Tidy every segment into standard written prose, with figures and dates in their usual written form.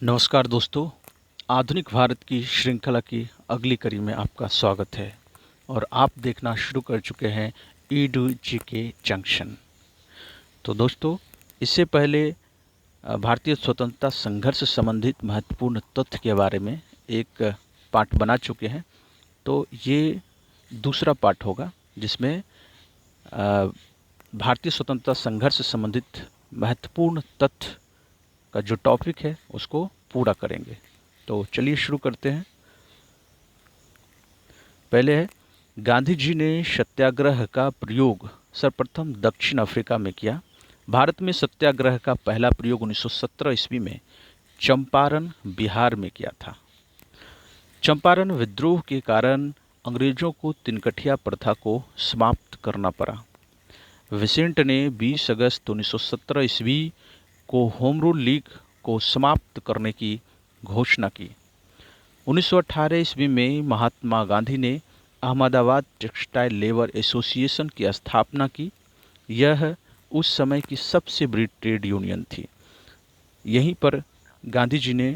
नमस्कार दोस्तों। आधुनिक भारत की श्रृंखला की अगली कड़ी में आपका स्वागत है और आप देखना शुरू कर चुके हैं ईडू जी के जंक्शन। तो दोस्तों, इससे पहले भारतीय स्वतंत्रता संघर्ष से संबंधित महत्वपूर्ण तथ्य के बारे में एक पाठ बना चुके हैं। तो ये दूसरा पाठ होगा जिसमें अ, भारतीय स्वतंत्रता संघर्ष से संबंधित महत्वपूर्ण तथ्य का जो टॉपिक है उसको पूरा करेंगे। तो चलिए शुरू करते हैं। पहले है, गांधी जी ने सत्याग्रह का प्रयोग सर्वप्रथम दक्षिण अफ्रीका में किया। भारत में सत्याग्रह का पहला प्रयोग 1917 ईस्वी में चंपारण बिहार में किया था। चंपारण विद्रोह के कारण अंग्रेजों को तिनकठिया प्रथा को समाप्त करना पड़ा। विसेंट ने 20 अगस्त 1917 ईस्वी को होम रूल लीग को समाप्त करने की घोषणा की। 1918 ईस्वी में महात्मा गांधी ने अहमदाबाद टेक्सटाइल लेबर एसोसिएशन की स्थापना की। यह उस समय की सबसे बड़ी ट्रेड यूनियन थी। यहीं पर गांधी जी ने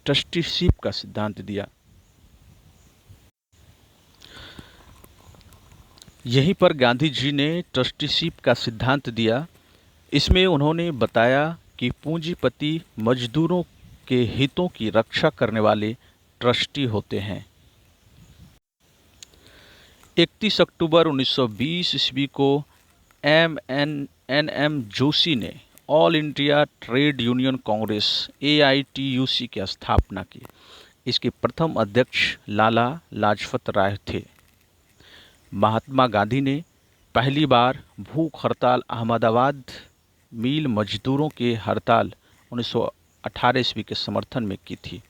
ट्रस्टीशिप का सिद्धांत दिया। यहीं पर गांधी जी ने ट्रस्टीशिप का सिद्धांत दिया। इसमें उन्होंने बताया कि पूंजीपति मजदूरों के हितों की रक्षा करने वाले ट्रस्टी होते हैं। 31 अक्टूबर 1920 ईस्वी को एम जोशी ने all India trade union Congress AITUC की स्थापना की। इसके प्रथम अध्यक्ष लाला लाजपत राय थे। महात्मा गांधी ने पहली बार भूख हड़ताल अहमदाबाद मिल मजदूरों के हड़ताल 1918 ईस्वी के समर्थन में की थी।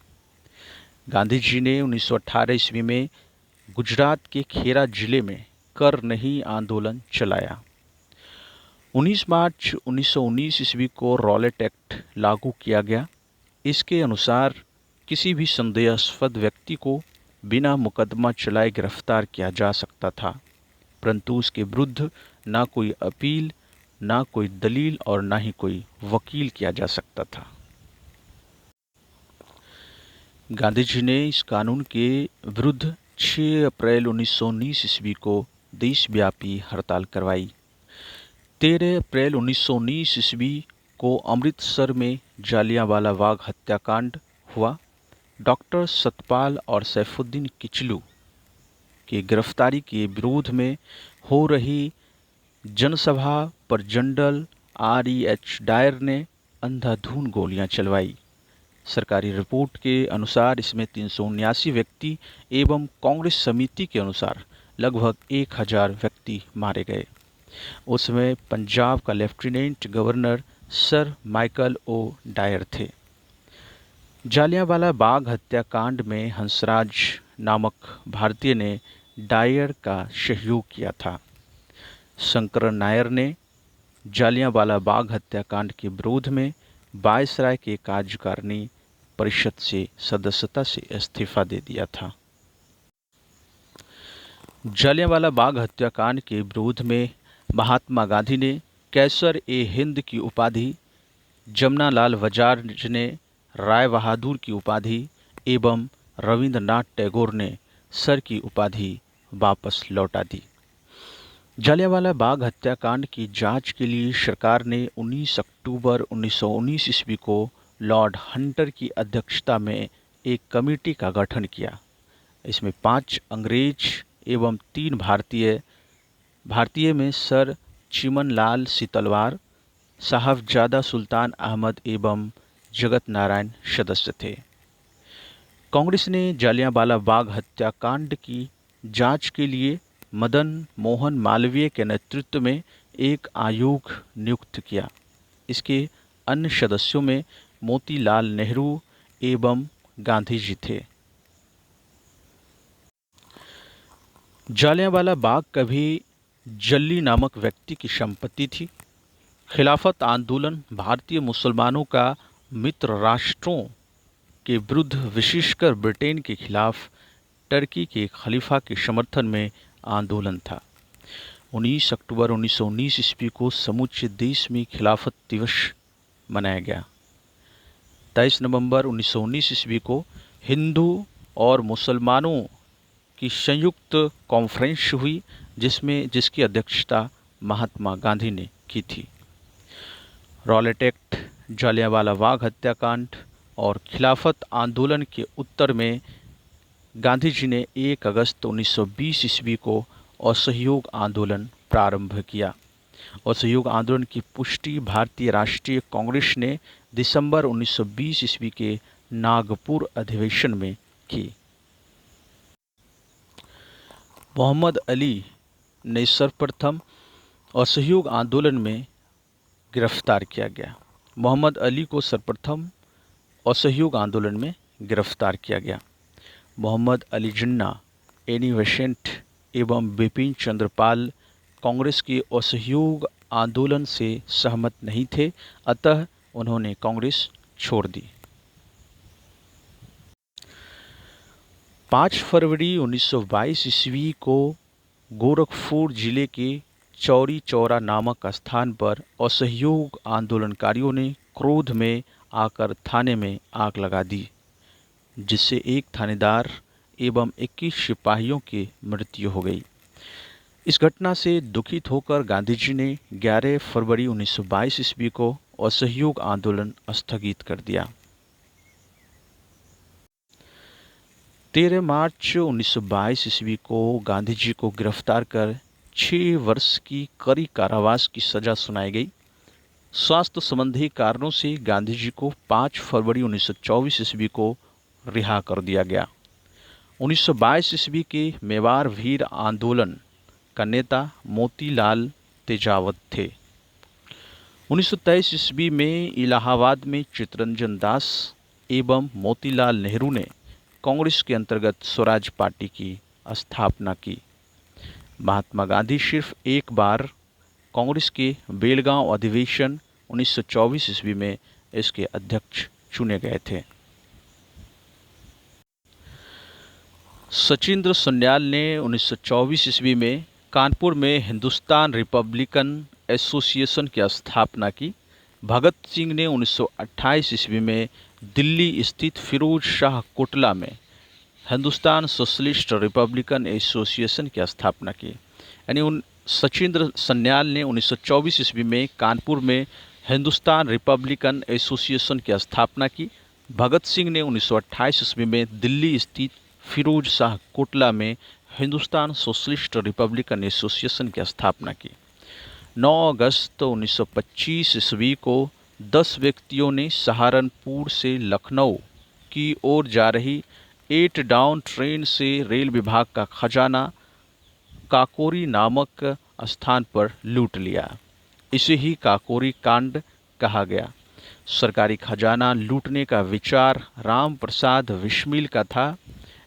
गांधी जी ने 1918 ईस्वी में गुजरात के खेरा जिले में कर नहीं आंदोलन चलाया। 19 मार्च 1919 ईस्वी को रॉलेट एक्ट लागू किया गया। इसके अनुसार किसी भी संदेहास्पद व्यक्ति को बिना मुकदमा चलाए गिरफ्तार किया जा सकता था, परंतु उसके विरुद्ध ना कोई अपील, ना कोई दलील और ना ही कोई वकील किया जा सकता था। गांधी जी ने इस कानून के विरुद्ध 6 अप्रैल 1919 ईस्वी को देशव्यापी हड़ताल करवाई। 13 अप्रैल 1919 ईस्वी को अमृतसर में जालियांवाला बाग हत्याकांड हुआ। डॉक्टर सतपाल और सैफुद्दीन किचलू की गिरफ्तारी के विरोध में हो रही जनसभा पर जनरल REH डायर ने अंधाधुंध गोलियां चलवाई। सरकारी रिपोर्ट के अनुसार इसमें 379 व्यक्ति एवं कांग्रेस समिति के अनुसार लगभग 1000 व्यक्ति मारे गए। उसमें पंजाब का lieutenant governor sir Michael O'Dwyer थे। जालियांवाला बाग हत्याकांड में हंसराज नामक भारतीय ने डायर का सहयोग किया था। शंकर नायर ने जालियांवाला बाग हत्याकांड के विरोध में वायसराय के कार्यकारिणी परिषद से सदस्यता से इस्तीफा दे दिया था। जालियांवाला बाग हत्याकांड के विरोध में महात्मा गांधी ने कैसर-ए-हिंद की उपाधि, जमनालाल बजाज ने राय बहादुर की उपाधि एवं रविंद्रनाथ टैगोर ने सर की उपाधि वापस लौटा दी। जालियांवाला बाग हत्याकांड की जांच के लिए सरकार ने 19 अक्टूबर 1919 ईस्वी को लॉर्ड हंटर की अध्यक्षता में एक कमेटी का गठन किया। इसमें 5 अंग्रेज एवं 3 भारतीय में सर चिमनलाल सीतलवार, साहबजादा सुल्तान अहमद एवं जगत नारायण सदस्य थे। कांग्रेस ने जालियांवाला बाग हत्याकांड की जांच के लिए मदन मोहन मालवीय के नेतृत्व में एक आयोग नियुक्त किया। इसके अन्य सदस्यों में मोतीलाल नेहरू एवं गांधी जी थे। जालियांवाला बाग कभी जल्ली नामक व्यक्ति की संपत्ति थी। खिलाफत आंदोलन भारतीय मुसलमानों का मित्र राष्ट्रों के विरुद्ध, विशेषकर ब्रिटेन के खिलाफ टर्की के खलीफा के समर्थन में आंदोलन था। 19 अक्टूबर 1919 ईस्वी को समूचे देश में खिलाफत दिवस मनाया गया 23 नवंबर 1919 ईस्वी को हिंदू और मुसलमानों की संयुक्त कॉन्फ्रेंस हुई जिसकी अध्यक्षता महात्मा गांधी ने की थी। रॉलेट एक्ट, जलियांवाला बाग हत्याकांड और खिलाफत आंदोलन के उत्तर में गांधी जी ने 1 अगस्त 1920 ईस्वी को असहयोग आंदोलन प्रारंभ किया। असहयोग आंदोलन की पुष्टि भारतीय राष्ट्रीय कांग्रेस ने दिसंबर 1920 ईस्वी के नागपुर अधिवेशन में की। मोहम्मद अली ने सर्वप्रथम असहयोग आंदोलन में गिरफ्तार किया गया। मोहम्मद अली को सर्वप्रथम असहयोग आंदोलन में गिरफ्तार किया गया। मोहम्मद अली जिन्ना, एनी बेसेंट एवं बिपिन चंद्रपाल कांग्रेस के असहयोग आंदोलन से सहमत नहीं थे, अतः उन्होंने कांग्रेस छोड़ दी। 5 फरवरी 1922 ईस्वी को गोरखपुर जिले के चौरी चौरा नामक स्थान पर असहयोग आंदोलनकारियों ने क्रोध में आकर थाने में आग लगा दी, जिससे एक थानेदार एवं 21 सिपाहियों की मृत्यु हो गई। इस घटना से दुखित होकर गांधी जी ने 11 फरवरी 1922 ईस्वी को असहयोग आंदोलन स्थगित कर दिया। 13 मार्च 1922 ईस्वी को गांधी जी को गिरफ्तार कर 6 वर्ष की कड़ी कारावास की सजा सुनाई गई। स्वास्थ्य संबंधी कारणों से गांधी जी को 5 फरवरी 1924 ईस्वी को रिहा कर दिया गया। 1922 ईस्वी के मेवाड़ भीड़ आंदोलन का नेता मोतीलाल तेजावत थे। 1923 ईस्वी में इलाहाबाद में चित्तरंजन दास एवं मोतीलाल नेहरू ने कांग्रेस के अंतर्गत स्वराज पार्टी की स्थापना की। महात्मा गांधी सिर्फ एक बार कांग्रेस के बेलगांव अधिवेशन 1924 ईस्वी में इसके अध्यक्ष चुने गए थे। सचिंद्र सन्याल ने 1924 ईस्वी में कानपुर में हिंदुस्तान रिपब्लिकन एसोसिएशन की स्थापना की। भगत सिंह ने 1928 ईस्वी में दिल्ली स्थित फिरोज शाह कोटला में हिंदुस्तान सोशलिस्ट रिपब्लिकन एसोसिएशन की स्थापना की। यानी सचिंद्र सन्याल ने 1924 ईस्वी में कानपुर में हिंदुस्तान रिपब्लिकन एसोसिएशन की स्थापना की। भगत सिंह ने 1928 ईस्वी में दिल्ली स्थित फिरोज शाह कोटला में हिंदुस्तान सोशलिस्ट रिपब्लिकन एसोसिएशन की स्थापना की। 9 अगस्त 1925 ईस्वी को 10 व्यक्तियों ने सहारनपुर से लखनऊ की ओर जा रही 8 डाउन ट्रेन से रेल विभाग का खजाना काकोरी नामक स्थान पर लूट लिया। इसे ही काकोरी कांड कहा गया। सरकारी खजाना लूटने का विचार राम प्रसाद बिस्मिल का था।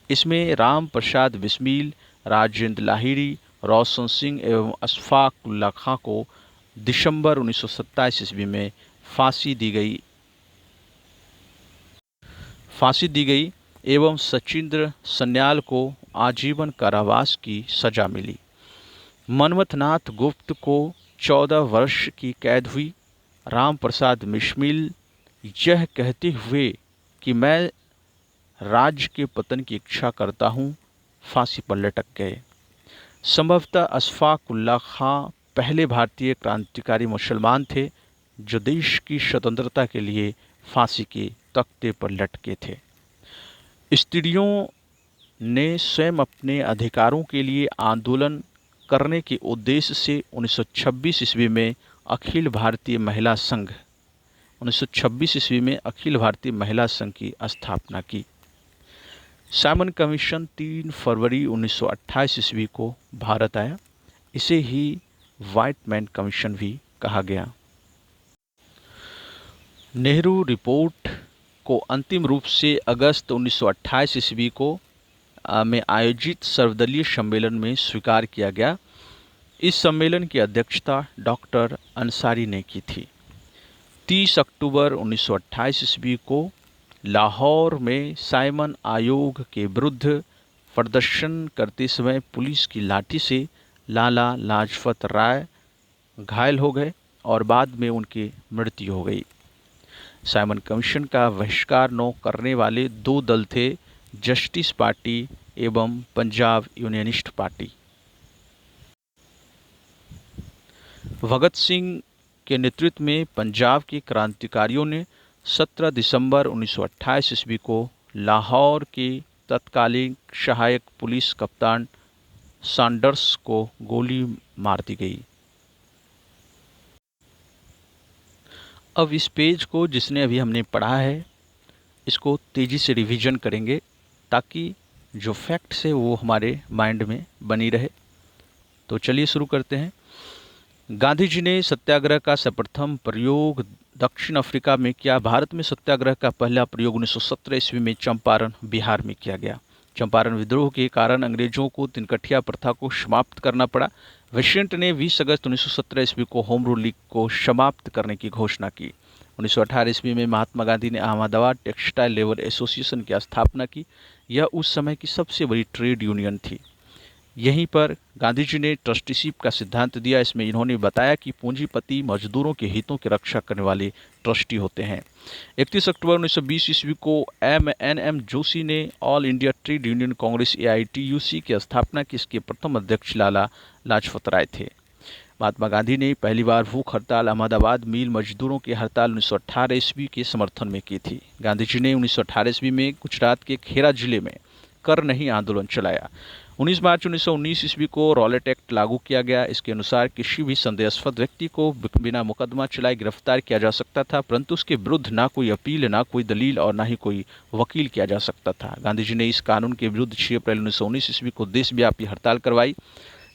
इसमें राम प्रसाद बिस्मिल, राजेंद्र लाहिड़ी, रोशन सिंह एवं अशफाक उल्ला खां को दिसंबर 1927 ईस्वी में फांसी दी गई एवं सचिंद्र सन्याल को आजीवन कारावास की सजा मिली। मनमथनाथ गुप्त को 14 वर्ष की कैद हुई। राम प्रसाद बिस्मिल यह कहते हुए कि मैं राज्य के पतन की इच्छा करता हूँ, फांसी पर लटक गए। संभवतः अशफाक उल्ला खां पहले भारतीय क्रांतिकारी मुसलमान थे जो देश की स्वतंत्रता के लिए फांसी के तख्ते पर लटके थे। स्त्रियों ने स्वयं अपने अधिकारों के लिए आंदोलन करने के उद्देश्य से 1926 ईस्वी में अखिल भारतीय महिला संघ 1926 ईस्वी में अखिल भारतीय महिला संघ की स्थापना की। साइमन कमीशन 3 फरवरी 1928 ईस्वी को भारत आया। इसे ही व्हाइट मैन कमीशन भी कहा गया। नेहरू रिपोर्ट को अंतिम रूप से अगस्त 1928 ईस्वी को में आयोजित सर्वदलीय सम्मेलन में स्वीकार किया गया। इस सम्मेलन की अध्यक्षता डॉक्टर अंसारी ने की थी। 30 अक्टूबर 1928 ईस्वी को लाहौर में साइमन आयोग के विरुद्ध प्रदर्शन करते समय पुलिस की लाठी से लाला लाजपत राय घायल हो गए और बाद में उनकी मृत्यु हो गई। साइमन कमीशन का बहिष्कार न करने वाले दो दल थे, जस्टिस पार्टी एवं पंजाब यूनियनिस्ट पार्टी। भगत सिंह के नेतृत्व में पंजाब के क्रांतिकारियों ने 17 दिसंबर 1928 ईस्वी को लाहौर के तत्कालीन सहायक पुलिस कप्तान सैंडर्स को गोली मार दी गई। अब इस पेज को जिसने अभी हमने पढ़ा है, इसको तेज़ी से रिवीजन करेंगे ताकि जो फैक्ट्स है वो हमारे माइंड में बनी रहे। तो चलिए शुरू करते हैं। गांधी जी ने सत्याग्रह का सर्वप्रथम प्रयोग दक्षिण अफ्रीका में किया। भारत में सत्याग्रह का पहला प्रयोग 1917 ईस्वी में चंपारण, बिहार में किया गया। चंपारण विद्रोह के कारण अंग्रेजों को तिनकठिया प्रथा को समाप्त करना पड़ा। विंसेंट ने 20 अगस्त 1917 ईस्वी को होम रूल लीग को समाप्त करने की घोषणा की। 1918 ईस्वी में महात्मा गांधी ने अहमदाबाद टेक्सटाइल लेबर एसोसिएशन की स्थापना की। यह उस समय की सबसे बड़ी ट्रेड यूनियन थी। यहीं पर गांधी जी ने ट्रस्टीशिप का सिद्धांत दिया। इसमें इन्होंने बताया कि पूंजीपति मजदूरों के हितों की रक्षा करने वाले ट्रस्टी होते हैं। 31 अक्टूबर 1920 ईस्वी को एम जोशी ने all India trade union Congress AITUC की स्थापना की। इसके प्रथम अध्यक्ष लाला लाजपत राय थे। महात्मा गांधी ने पहली बार भूख हड़ताल अहमदाबाद मिल मजदूरों की हड़ताल 1918 ईस्वी के समर्थन में की थी। गांधी जी ने 1918 ईस्वी में गुजरात के खेरा जिले में कर नहीं आंदोलन चलाया। 19 मार्च 1919 ईस्वी को रॉलेट एक्ट लागू किया गया। इसके अनुसार किसी भी संदेहास्पद व्यक्ति को बिना मुकदमा चलाए गिरफ्तार किया जा सकता था, परंतु उसके विरुद्ध ना कोई अपील, ना कोई दलील और ना ही कोई वकील किया जा सकता था। गांधी जी ने इस कानून के विरुद्ध 6 अप्रैल 1919 ईस्वी को देशव्यापी हड़ताल करवाई।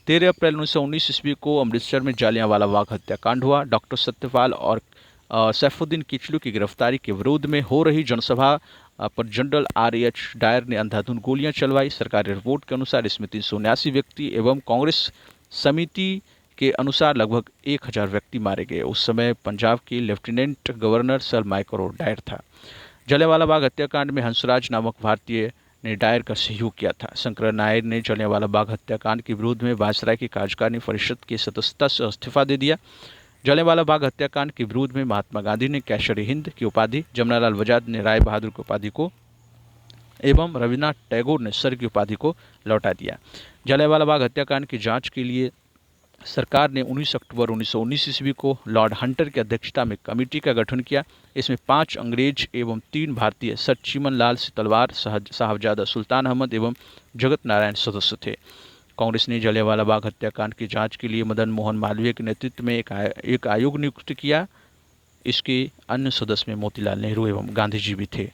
13 अप्रैल 1919 ईस्वी को अमृतसर में जालियांवाला बाग हत्याकांड हुआ। डॉक्टर सत्यपाल और सैफुद्दीन किचलू की गिरफ्तारी के विरोध में हो रही जनसभा पर जनरल R.H. डायर ने अंधाधुंध गोलियां चलवाई। सरकारी रिपोर्ट के अनुसार इसमें 379 व्यक्ति एवं कांग्रेस समिति के अनुसार लगभग 1000 व्यक्ति मारे गए। उस समय पंजाब के lieutenant governor sir Michael Dwyer था। जलियांवाला बाग हत्याकांड में हंसराज नामक भारतीय ने डायर का सहयोग किया था। शंकर नायर ने जलियांवाला बाग हत्याकांड के विरोध में वायसराय की कार्यकारिणी परिषद की सदस्यता से इस्तीफा दे दिया। जलियांवाला बाग हत्याकांड के विरोध में महात्मा गांधी ने कैसर हिंद की उपाधि, जमनालाल बजाज ने राय बहादुर की उपाधि को एवं रविन्द्रनाथ टैगोर ने सर की उपाधि को लौटा दिया। जलियांवाला बाग हत्याकांड की जांच के लिए सरकार ने 19 अक्टूबर 1919 ईस्वी को लॉर्ड हंटर की अध्यक्षता में कमेटी का गठन किया। इसमें 5 अंग्रेज एवं 3 भारतीय सर चीमन लाल तलवार, साहबजादा सुल्तान अहमद एवं जगत नारायण सदस्य थे। कांग्रेस ने जलियांवाला बाग हत्याकांड की जांच के लिए मदन मोहन मालवीय के नेतृत्व में एक आयोग नियुक्त किया। इसके अन्य सदस्य में मोतीलाल नेहरू एवं गांधी जी भी थे।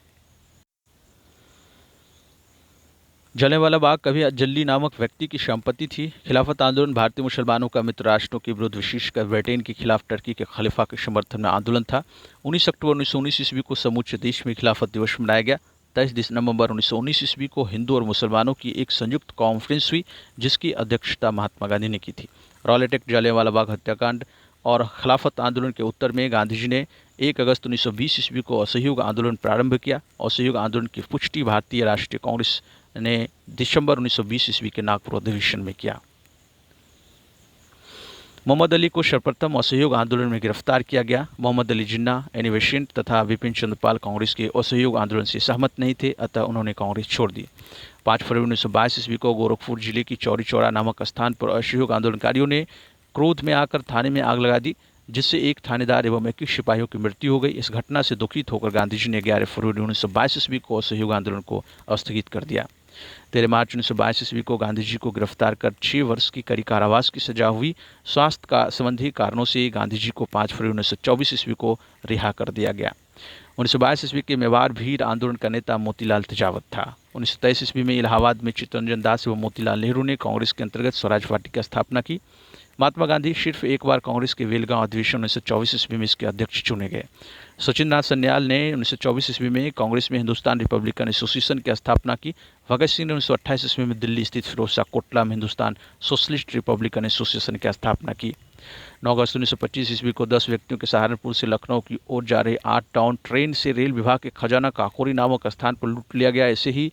जलियांवाला बाग कभी जल्ली नामक व्यक्ति की संपत्ति थी। खिलाफत आंदोलन भारतीय मुसलमानों का मित्र राष्ट्रों के विरुद्ध, विशेषकर ब्रिटेन के खिलाफ टर्की के खलीफा के समर्थन में आंदोलन था। 19 अक्टूबर 1919 ईस्वी को समूचे देश में खिलाफत दिवस मनाया गया। 23 नवंबर 1919 ईस्वी को हिंदू और मुसलमानों की एक संयुक्त कॉन्फ्रेंस हुई, जिसकी अध्यक्षता महात्मा गांधी ने की थी। रॉलेट एक्ट, जलियांवाला बाग हत्याकांड और खिलाफत आंदोलन के उत्तर में गांधी जी ने 1 अगस्त 1920 ईस्वी को असहयोग आंदोलन प्रारंभ किया। असहयोग आंदोलन की पुष्टि भारतीय राष्ट्रीय कांग्रेस ने दिसंबर 1920 ईस्वी के नागपुर अधिवेशन में किया। मोहम्मद अली को सर्वप्रथम असहयोग आंदोलन में गिरफ्तार किया गया। मोहम्मद अली जिन्ना, एनी बेसेंट तथा विपिन चंद्र पाल कांग्रेस के असहयोग आंदोलन से सहमत नहीं थे, अतः उन्होंने कांग्रेस छोड़ दी। 5 फरवरी 1922 ईस्वी को गोरखपुर जिले की चौरी चौरा नामक स्थान पर असहयोग आंदोलनकारियों ने क्रोध में आकर थाने में आग लगा दी, जिससे एक थानेदार एवं 21 सिपाहियों की मृत्यु हो गई। इस घटना से दुखित होकर गांधी जी ने 11 फरवरी 1922 ईस्वी को असहयोग आंदोलन को स्थगित कर दिया। 13 मार्च 1922 ईस्वी को गांधी जी को गिरफ्तार कर 6 वर्ष की कड़ी कारावास की सजा हुई। स्वास्थ्य का संबंधी कारणों से गांधी जी को 5 फरवरी 1924 ईस्वी को रिहा कर दिया गया। 1922 ईस्वी के मेवाड़ भीड़ आंदोलन का नेता मोतीलाल तेजावत था। 1923 ईस्वी में इलाहाबाद में चित्तरंजन दास एवं मोतीलाल नेहरू ने कांग्रेस के अंतर्गत स्वराज पार्टी की स्थापना की। महात्मा गांधी सिर्फ एक बार कांग्रेस के वेलगांव अधिवेशन 1924 ईस्वी में इसके अध्यक्ष चुने गए। सचिंद्रनाथ सन्याल ने 1924 ईस्वी में कांग्रेस में हिंदुस्तान रिपब्लिकन एसोसिएशन की स्थापना की। भगत सिंह ने 1928 ईस्वी में दिल्ली स्थित फिरोजशाह कोटला में हिंदुस्तान सोशलिस्ट रिपब्लिकन एसोसिएशन की स्थापना की। 9 अगस्त 1925 ईस्वी को 10 व्यक्तियों के सहारनपुर से लखनऊ की ओर जा रहे 8 टाउन ट्रेन से रेल विभाग के खजाना काकोरी नामक स्थान पर लूट लिया गया। ऐसे ही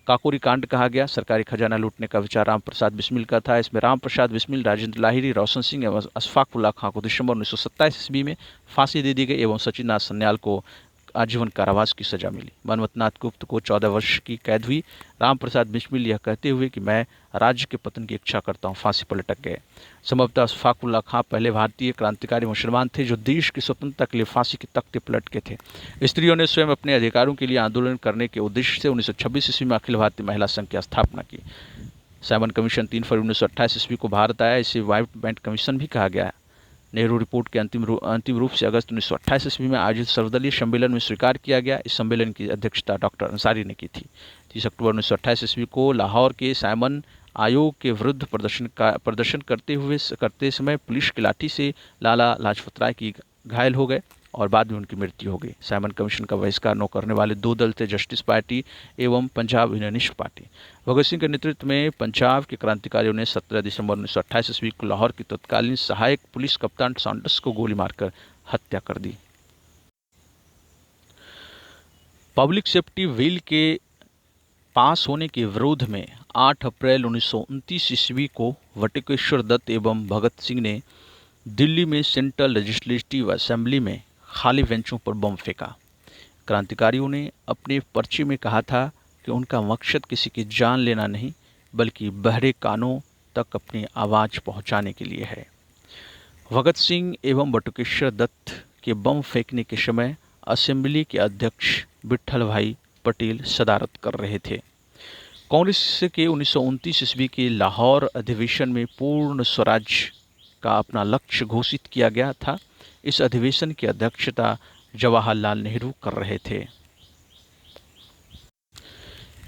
काकोरी कांड कहा गया। सरकारी खजाना लूटने का विचार राम प्रसाद बिस्मिल का था। इसमें राम प्रसाद बिस्मिल, राजेंद्र लाहिरी, रोशन सिंह एवं अशफाक उल्ला खां को दिसंबर 1927 ईस्वी में फांसी दे दी गई एवं सचिंद्रनाथ सन्याल को आजीवन कारावास की सजा मिली। मनमथनाथ गुप्त को 14 वर्ष की कैद हुई। राम प्रसाद बिस्मिल यह कहते हुए कि मैं राज्य के पतन की इच्छा करता हूँ, फांसी पर लटक गए। संभवतः अशफाकुल्ला खां पहले भारतीय क्रांतिकारी मुसलमान थे जो देश की स्वतंत्रता के लिए फांसी के तख्ते पर लटके थे। स्त्रियों ने स्वयं अपने अधिकारों के लिए आंदोलन करने के उद्देश्य से 1926 ईस्वी में अखिल भारतीय महिला संघ की स्थापना की। साइमन कमीशन 3 फरवरी 1928 ईस्वी को भारत आया। इसे व्हाइट बैंड कमीशन भी कहा गया है। नेहरू रिपोर्ट के अंतिम रूप से अगस्त 1928 ईस्वी में आयोजित सर्वदलीय सम्मेलन में स्वीकार किया गया। इस सम्मेलन की अध्यक्षता डॉक्टर अंसारी ने की थी। 30 अक्टूबर 1928 ईस्वी को लाहौर के साइमन आयोग के विरुद्ध प्रदर्शन करते समय पुलिस की लाठी से लाला लाजपत राय की घायल हो गए और बाद में उनकी मृत्यु हो गई। साइमन कमीशन का बहिष्कार न करने वाले 2 दल थे, जस्टिस पार्टी एवं पंजाब यूनियनिस्ट पार्टी। भगत सिंह के नेतृत्व में पंजाब के क्रांतिकारियों ने 17 दिसंबर 1928 ईस्वी को लाहौर के तत्कालीन सहायक पुलिस कप्तान सॉन्डर्स को गोली मारकर हत्या कर दी। पब्लिक सेफ्टी बिल के पास होने के विरोध में 8 अप्रैल 1929 ईस्वी को वटुकेश्वर दत्त एवं भगत सिंह ने दिल्ली में सेंट्रल लेजिस्लेटिव असेंबली में खाली बेंचों पर बम फेंका। क्रांतिकारियों ने अपने पर्चे में कहा था कि उनका मकसद किसी की जान लेना नहीं, बल्कि बहरे कानों तक अपनी आवाज़ पहुंचाने के लिए है। भगत सिंह एवं बटुकेश्वर दत्त के बम फेंकने के समय असेंबली के अध्यक्ष विट्ठल भाई पटेल सदारत कर रहे थे। कांग्रेस के 1929 ईस्वी के लाहौर अधिवेशन में पूर्ण स्वराज का अपना लक्ष्य घोषित किया गया था। इस अधिवेशन की अध्यक्षता जवाहरलाल नेहरू कर रहे थे।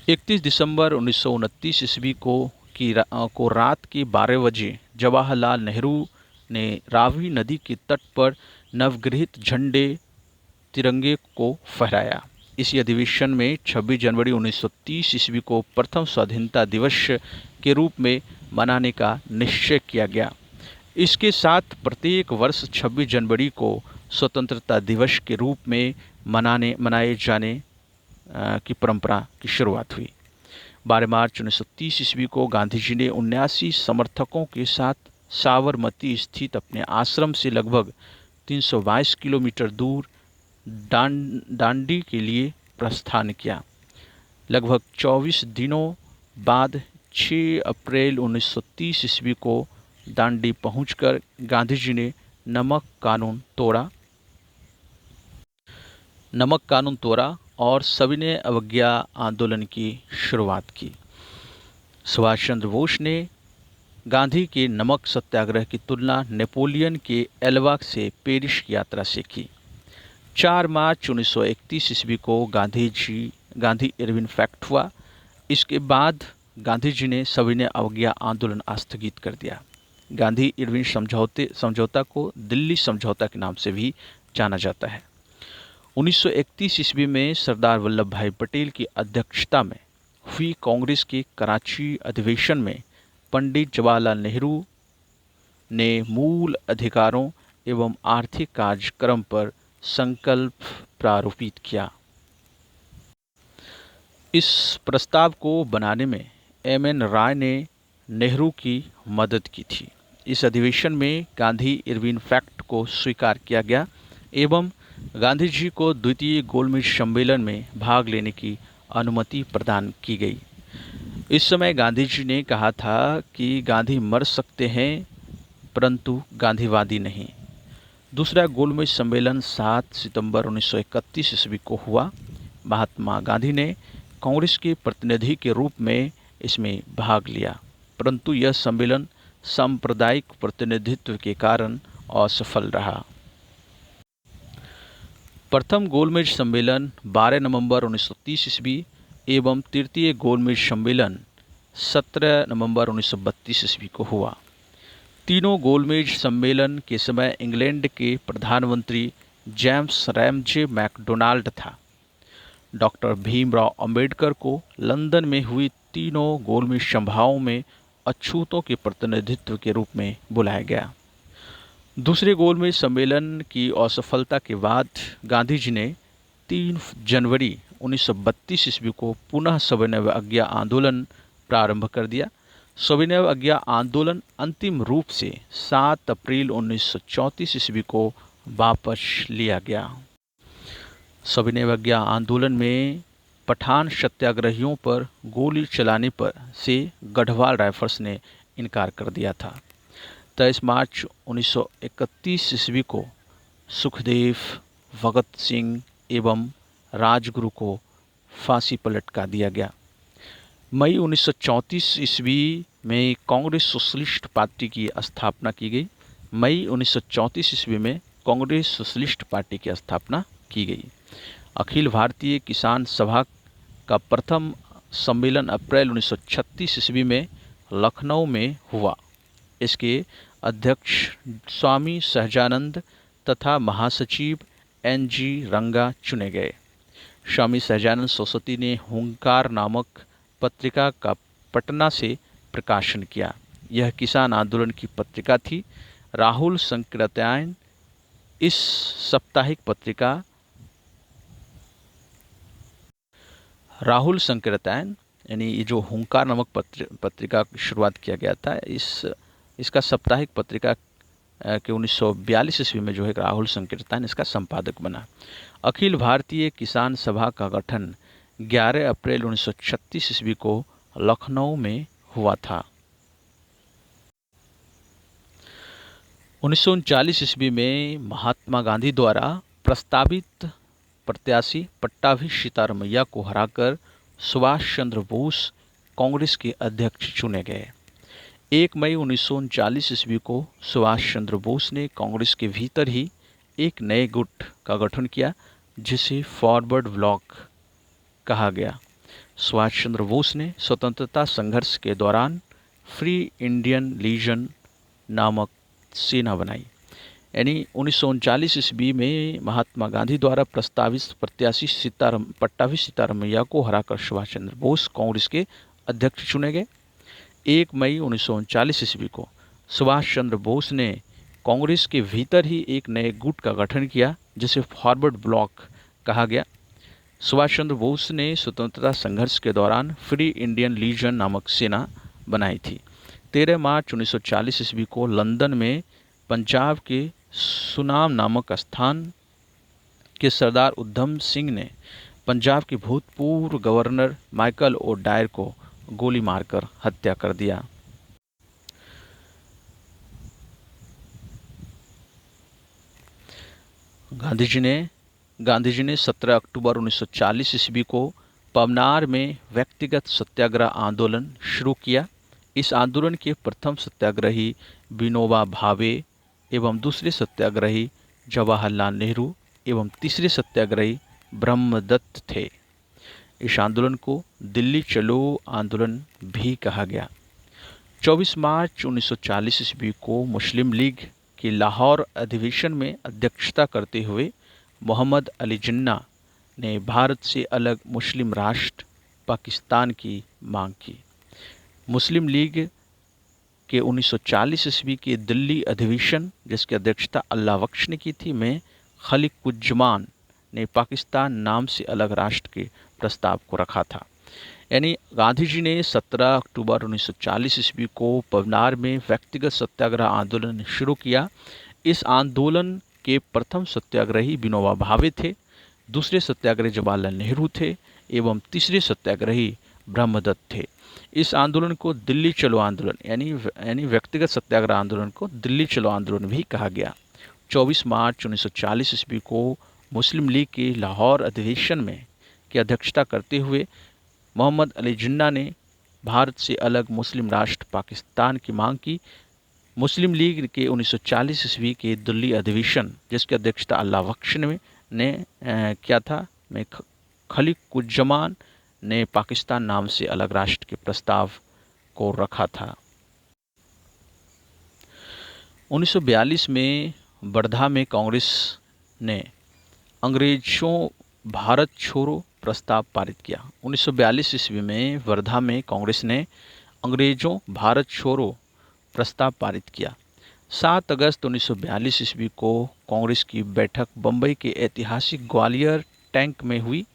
31 दिसंबर 1929 ईस्वी को रात के 12 बजे जवाहरलाल नेहरू ने रावी नदी के तट पर नवगृहित तिरंगे को फहराया। इसी अधिवेशन में 26 जनवरी 1930 ईस्वी को प्रथम स्वाधीनता दिवस के रूप में मनाने का निश्चय किया गया। इसके साथ प्रत्येक वर्ष 26 जनवरी को स्वतंत्रता दिवस के रूप में मनाए जाने की परंपरा की शुरुआत हुई। 12 मार्च 1930 ईस्वी को गांधी जी ने 79 समर्थकों के साथ साबरमती स्थित अपने आश्रम से लगभग 322 किलोमीटर दूर दांडी के लिए प्रस्थान किया। लगभग 24 दिनों बाद 6 अप्रैल 1930 ईस्वी को दांडी पहुंचकर गांधी जी ने नमक कानून तोड़ा और सविनय अवज्ञा आंदोलन की शुरुआत की। सुभाष चंद्र बोस ने गांधी के नमक सत्याग्रह की तुलना नेपोलियन के एल्वा से पेरिस की यात्रा से की। 4 मार्च 1931 ईस्वी को गांधी इरविन फैक्ट हुआ। इसके बाद गांधी जी ने सविनय अवज्ञा आंदोलन स्थगित कर दिया। गांधी इरविन समझौता को दिल्ली समझौता के नाम से भी जाना जाता है। 1931 ईस्वी में सरदार वल्लभ भाई पटेल की अध्यक्षता में हुई कांग्रेस के कराची अधिवेशन में पंडित जवाहरलाल नेहरू ने मूल अधिकारों एवं आर्थिक कार्यक्रम पर संकल्प प्रारूपित किया। इस प्रस्ताव को बनाने में एम.एन. राय ने नेहरू की मदद की थी। इस अधिवेशन में गांधी इरविन फैक्ट को स्वीकार किया गया एवं गांधी जी को द्वितीय गोलमेज सम्मेलन में भाग लेने की अनुमति प्रदान की गई। इस समय गांधी जी ने कहा था कि गांधी मर सकते हैं परंतु गांधीवादी नहीं। दूसरा गोलमेज सम्मेलन 7 सितंबर 1931 ईस्वी को हुआ। महात्मा गांधी ने कांग्रेस के प्रतिनिधि के रूप में इसमें भाग लिया, परंतु यह सम्मेलन सांप्रदायिक प्रतिनिधित्व के कारण असफल रहा। प्रथम गोलमेज सम्मेलन 12 नवंबर 1930 ईस्वी एवं तृतीय गोलमेज सम्मेलन 17 नवंबर 1932 ईस्वी को हुआ। तीनों गोलमेज सम्मेलन के समय इंग्लैंड के प्रधानमंत्री जेम्स रैमजे मैकडोनाल्ड था। डॉक्टर भीमराव अंबेडकर को लंदन में हुई तीनों गोलमेज सभाओं में अछूतों के प्रतिनिधित्व के रूप में बुलाया गया। दूसरे गोलमेज सम्मेलन की असफलता के बाद गांधी जी ने 3 जनवरी 1932 ईस्वी को पुनः सविनय अवज्ञा आंदोलन प्रारंभ कर दिया। सविनय अवज्ञा आंदोलन अंतिम रूप से 7 अप्रैल 1934 ईस्वी को वापस लिया गया। सविनय अवज्ञा आंदोलन में पठान सत्याग्रहियों पर गोली चलाने पर से गढ़वाल राइफल्स ने इनकार कर दिया था। 23 मार्च 1931 ईस्वी को सुखदेव, भगत सिंह एवं राजगुरु को फांसी पर लटका दिया गया। मई 1934 ईस्वी में कांग्रेस सोशलिस्ट पार्टी की स्थापना की गई। मई 1934 ईस्वी में कांग्रेस सोशलिस्ट पार्टी की स्थापना की गई। अखिल भारतीय किसान सभा का प्रथम सम्मेलन अप्रैल 1936 ईस्वी में लखनऊ में हुआ। इसके अध्यक्ष स्वामी सहजानंद तथा महासचिव एन.जी. रंगा चुने गए। स्वामी सहजानंद सरस्वती ने हुंकार नामक पत्रिका का पटना से प्रकाशन किया। यह किसान आंदोलन की पत्रिका थी। राहुल संकीर्तन इस साप्ताहिक पत्रिका राहुल संकीर्तन यानी ये जो हुंकार नामक पत्रिका की शुरुआत किया गया था, इसका साप्ताहिक पत्रिका के 1942 ईस्वी में जो है राहुल संकीर्तन इसका संपादक बना। अखिल भारतीय किसान सभा का गठन 11 अप्रैल 1936 ईस्वी को लखनऊ में हुआ था। 1939 ईस्वी में महात्मा गांधी द्वारा प्रस्तावित प्रत्याशी पट्टाभी सीतारमैया को हराकर सुभाष चंद्र बोस कांग्रेस के अध्यक्ष चुने गए। 1 मई 1939 ईस्वी को सुभाष चंद्र बोस ने कांग्रेस के भीतर ही एक नए गुट का गठन किया, जिसे फॉरवर्ड ब्लॉक कहा गया। सुभाष चंद्र बोस ने स्वतंत्रता संघर्ष के दौरान फ्री इंडियन लीजन नामक सेना बनाई। यानी 1939 ईस्वी में महात्मा गांधी द्वारा प्रस्तावित प्रत्याशी पट्टाभी सीतारमैया को हराकर सुभाष चंद्र बोस कांग्रेस के अध्यक्ष चुने गए। 1 मई 1939 ईस्वी को सुभाष चंद्र बोस ने कांग्रेस के भीतर ही एक नए गुट का गठन किया, जिसे फॉरवर्ड ब्लॉक कहा गया। सुभाष चंद्र बोस ने स्वतंत्रता संघर्ष के दौरान फ्री इंडियन लीजन नामक सेना बनाई थी। 13 मार्च 1940 ईस्वी को लंदन में पंजाब के सुनाम नामक स्थान के सरदार उधम सिंह ने पंजाब के भूतपूर्व गवर्नर माइकल ओ डायर को गोली मारकर हत्या कर दिया। गांधी जी ने 17 अक्टूबर 1940 ईस्वी को पवनार में व्यक्तिगत सत्याग्रह आंदोलन शुरू किया। इस आंदोलन के प्रथम सत्याग्रही विनोबा भावे एवं दूसरे सत्याग्रही जवाहरलाल नेहरू एवं तीसरे सत्याग्रही ब्रह्मदत्त थे। इस आंदोलन को दिल्ली चलो आंदोलन भी कहा गया। 24 मार्च 1940 ईस्वी को मुस्लिम लीग के लाहौर अधिवेशन में अध्यक्षता करते हुए मोहम्मद अली जिन्ना ने भारत से अलग मुस्लिम राष्ट्र पाकिस्तान की मांग की। मुस्लिम लीग के 1940 ईस्वी के दिल्ली अधिवेशन, जिसकी अध्यक्षता अल्लाह बख्श ने की थी, में खलीकुज्जमान ने पाकिस्तान नाम से अलग राष्ट्र के प्रस्ताव को रखा था। यानी गांधी जी ने 17 अक्टूबर 1940 ईस्वी को पवनार में व्यक्तिगत सत्याग्रह आंदोलन शुरू किया। इस आंदोलन के प्रथम सत्याग्रही विनोबा भावे थे, दूसरे सत्याग्रही जवाहरलाल नेहरू थे एवं तीसरे सत्याग्रही ब्रह्मदत्त थे। इस आंदोलन को दिल्ली चलो आंदोलन यानी व्यक्तिगत सत्याग्रह आंदोलन को दिल्ली चलो आंदोलन भी कहा गया। 24 मार्च 1940 ईस्वी को मुस्लिम लीग के लाहौर अधिवेशन में की अध्यक्षता करते हुए मोहम्मद अली जिन्ना ने भारत से अलग मुस्लिम राष्ट्र पाकिस्तान की मांग की। मुस्लिम लीग के 1940 ईस्वी के दिल्ली अधिवेशन, जिसकी अध्यक्षता अल्लाह बख्श ने किया था, में खलीकुज्जमान ने पाकिस्तान नाम से अलग राष्ट्र के प्रस्ताव को रखा था। 1942 में वर्धा में कांग्रेस ने अंग्रेजों भारत छोड़ो प्रस्ताव पारित किया। 1942 ईस्वी में वर्धा में कांग्रेस ने अंग्रेजों भारत छोड़ो प्रस्ताव पारित किया। 7 अगस्त 1942 ईस्वी को कांग्रेस की बैठक बम्बई के ऐतिहासिक ग्वालियर टैंक में हुई।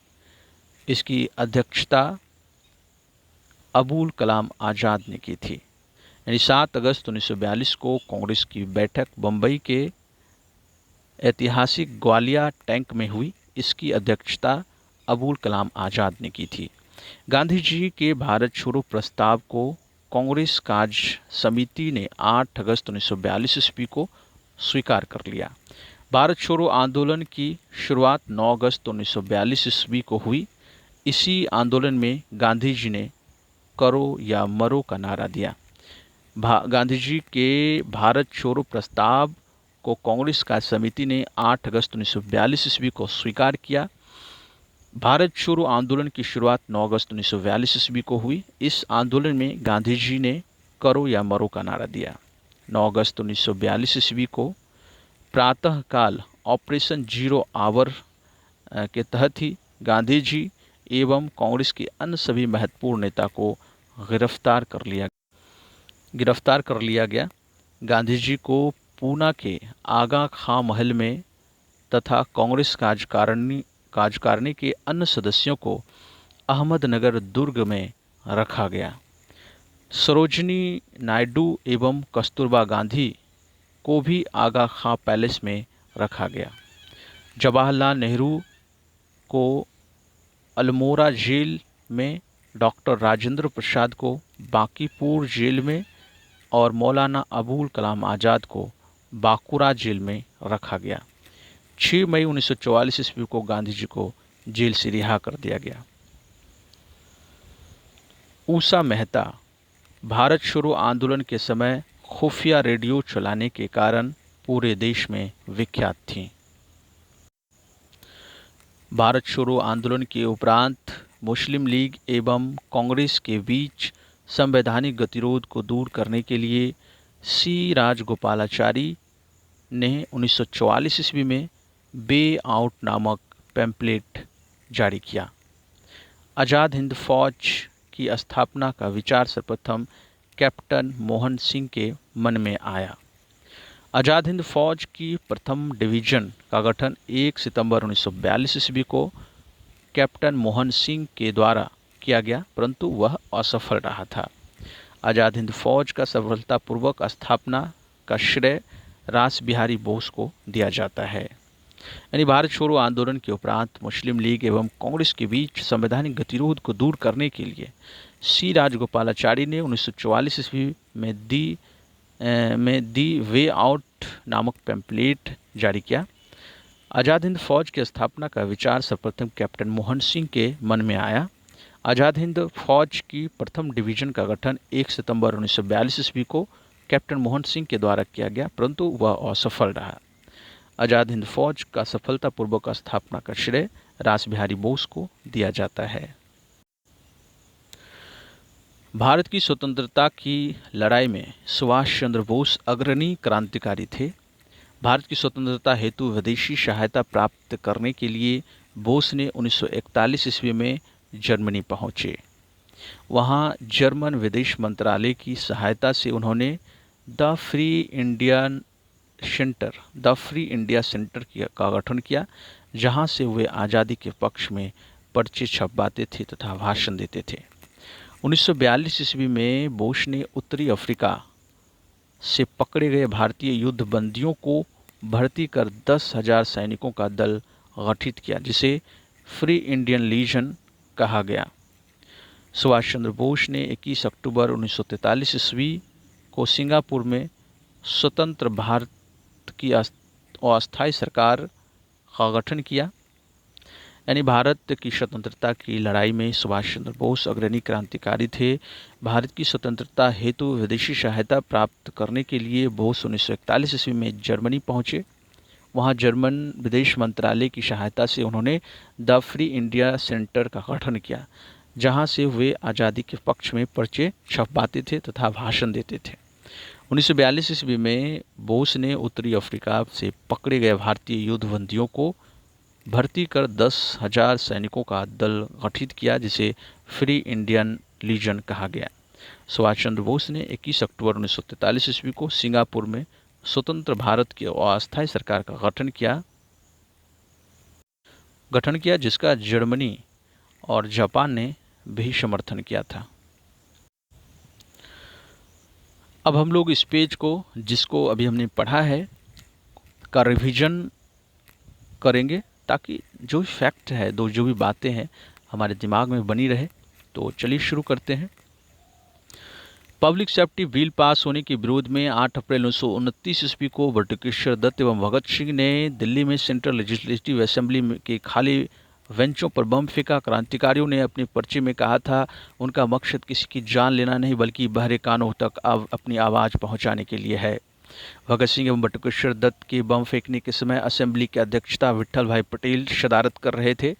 इसकी अध्यक्षता अबुल कलाम आज़ाद ने की थी। यानी 7 अगस्त 1942 को कांग्रेस की बैठक बम्बई के ऐतिहासिक ग्वालियर टैंक में हुई। इसकी अध्यक्षता अबुल कलाम आज़ाद ने की थी। गांधी जी के भारत छोड़ो प्रस्ताव को कांग्रेस कार्य समिति ने 8 अगस्त 1942 ईस्वी को स्वीकार कर लिया। भारत छोड़ो आंदोलन की शुरुआत 9 अगस्त 1942 ईस्वी को हुई। इसी आंदोलन में गांधी जी ने करो या मरो का नारा दिया। गांधी जी के भारत छोड़ो प्रस्ताव को कांग्रेस कार्य समिति ने 8 अगस्त 1942 ईस्वी को स्वीकार किया। भारत छोड़ो आंदोलन की शुरुआत 9 अगस्त 1942 ईस्वी को हुई। इस आंदोलन में गांधी जी ने करो या मरो का नारा दिया। 9 अगस्त 1942 ईस्वी को प्रातःकाल ऑपरेशन जीरो आवर के तहत ही गांधी जी एवं कांग्रेस के अन्य सभी महत्वपूर्ण नेता को गिरफ्तार कर लिया गया। गांधी जी को पूना के आगा खां महल में तथा कांग्रेस कार्यकारिणी के अन्य सदस्यों को अहमदनगर दुर्ग में रखा गया। सरोजिनी नायडू एवं कस्तूरबा गांधी को भी आगा खां पैलेस में रखा गया। जवाहरलाल नेहरू को अल्मोड़ा जेल में, डॉक्टर राजेंद्र प्रसाद को बांकीपुर जेल में और मौलाना अबुल कलाम आज़ाद को बांकुरा जेल में रखा गया। 6 मई 1944 ईस्वी को गांधी जी को जेल से रिहा कर दिया गया। ऊषा मेहता भारत छोड़ो आंदोलन के समय खुफिया रेडियो चलाने के कारण पूरे देश में विख्यात थीं। भारत छोड़ो आंदोलन के उपरांत मुस्लिम लीग एवं कांग्रेस के बीच संवैधानिक गतिरोध को दूर करने के लिए सी राजगोपालाचारी ने 1944 ईस्वी में बे आउट नामक पैम्पलेट जारी किया। आज़ाद हिंद फौज की स्थापना का विचार सर्वप्रथम कैप्टन मोहन सिंह के मन में आया। आज़ाद हिंद फौज की प्रथम डिवीज़न का गठन 1 सितंबर 1942 ईस्वी को कैप्टन मोहन सिंह के द्वारा किया गया, परंतु वह असफल रहा था। आज़ाद हिंद फौज का सफलतापूर्वक स्थापना का श्रेय रास बिहारी बोस को दिया जाता है। यानी भारत छोड़ो आंदोलन के उपरांत मुस्लिम लीग एवं कांग्रेस के बीच संवैधानिक गतिरोध को दूर करने के लिए सी राजगोपालाचारी ने 1944 ईस्वी में दी वे आउट नामक पैम्पलेट जारी किया। आज़ाद हिंद फौज की स्थापना का विचार सर्वप्रथम कैप्टन मोहन सिंह के मन में आया। आज़ाद हिंद फौज की प्रथम डिवीज़न का गठन 1 सितंबर 1942 ईस्वी को कैप्टन मोहन सिंह के द्वारा किया गया, परंतु वह असफल रहा। आज़ाद हिंद फौज का सफलतापूर्वक स्थापना का श्रेय रास बिहारी बोस को दिया जाता है। भारत की स्वतंत्रता की लड़ाई में सुभाष चंद्र बोस अग्रणी क्रांतिकारी थे। भारत की स्वतंत्रता हेतु विदेशी सहायता प्राप्त करने के लिए बोस ने 1941 ईस्वी में जर्मनी पहुँचे। वहाँ जर्मन विदेश मंत्रालय की सहायता से उन्होंने द फ्री इंडिया सेंटर का गठन किया, जहाँ से वे आज़ादी के पक्ष में पर्चे छपवाते थे तथा भाषण देते थे। 1942 ईस्वी में बोस ने उत्तरी अफ्रीका से पकड़े गए भारतीय युद्ध बंदियों को भर्ती कर 10,000 सैनिकों का दल गठित किया, जिसे फ्री इंडियन लीजन कहा गया। सुभाष चंद्र बोस ने 21 अक्टूबर 1943 ईस्वी को सिंगापुर में स्वतंत्र भारत की अस्थायी सरकार का गठन किया। यानी भारत की स्वतंत्रता की लड़ाई में सुभाष चंद्र बोस अग्रणी क्रांतिकारी थे। भारत की स्वतंत्रता हेतु विदेशी सहायता प्राप्त करने के लिए बोस 1941 ईस्वी में जर्मनी पहुँचे। वहाँ जर्मन विदेश मंत्रालय की सहायता से उन्होंने द फ्री इंडिया सेंटर का गठन किया, जहाँ से वे आज़ादी के पक्ष में पर्चे छपवाते थे तथा भाषण देते थे। 1942 ईस्वी में बोस ने उत्तरी अफ्रीका से पकड़े गए भारतीय युद्ध बंदियों को भर्ती कर 10,000 सैनिकों का दल गठित किया, जिसे फ्री इंडियन लीजन कहा गया। सुभाष चंद्र बोस ने 21 अक्टूबर 1943 ईस्वी को सिंगापुर में स्वतंत्र भारत की अस्थायी सरकार का गठन किया, जिसका जर्मनी और जापान ने भी समर्थन किया था। अब हम लोग इस पेज को, जिसको अभी हमने पढ़ा है, का रिवीजन करेंगे ताकि जो भी फैक्ट है, जो भी बातें हैं हमारे दिमाग में बनी रहे। तो चलिए शुरू करते हैं। पब्लिक सेफ्टी बिल पास होने के विरोध में 8 अप्रैल 1929 ईस्वी को बटुकेश्वर दत्त एवं भगत सिंह ने दिल्ली में सेंट्रल लेजिस्लेटिव असेंबली के खाली बेंचों पर बम फेंका। क्रांतिकारियों ने अपने पर्चे में कहा था उनका मकसद किसी की जान लेना नहीं बल्कि बहरे कानों तक अपनी आवाज़ पहुंचाने के लिए है। भगत सिंह एवं बटुकेश्वर दत्त के बम फेंकने के समय असेंबली की अध्यक्षता विट्ठल भाई पटेल शदारत कर रहे थे।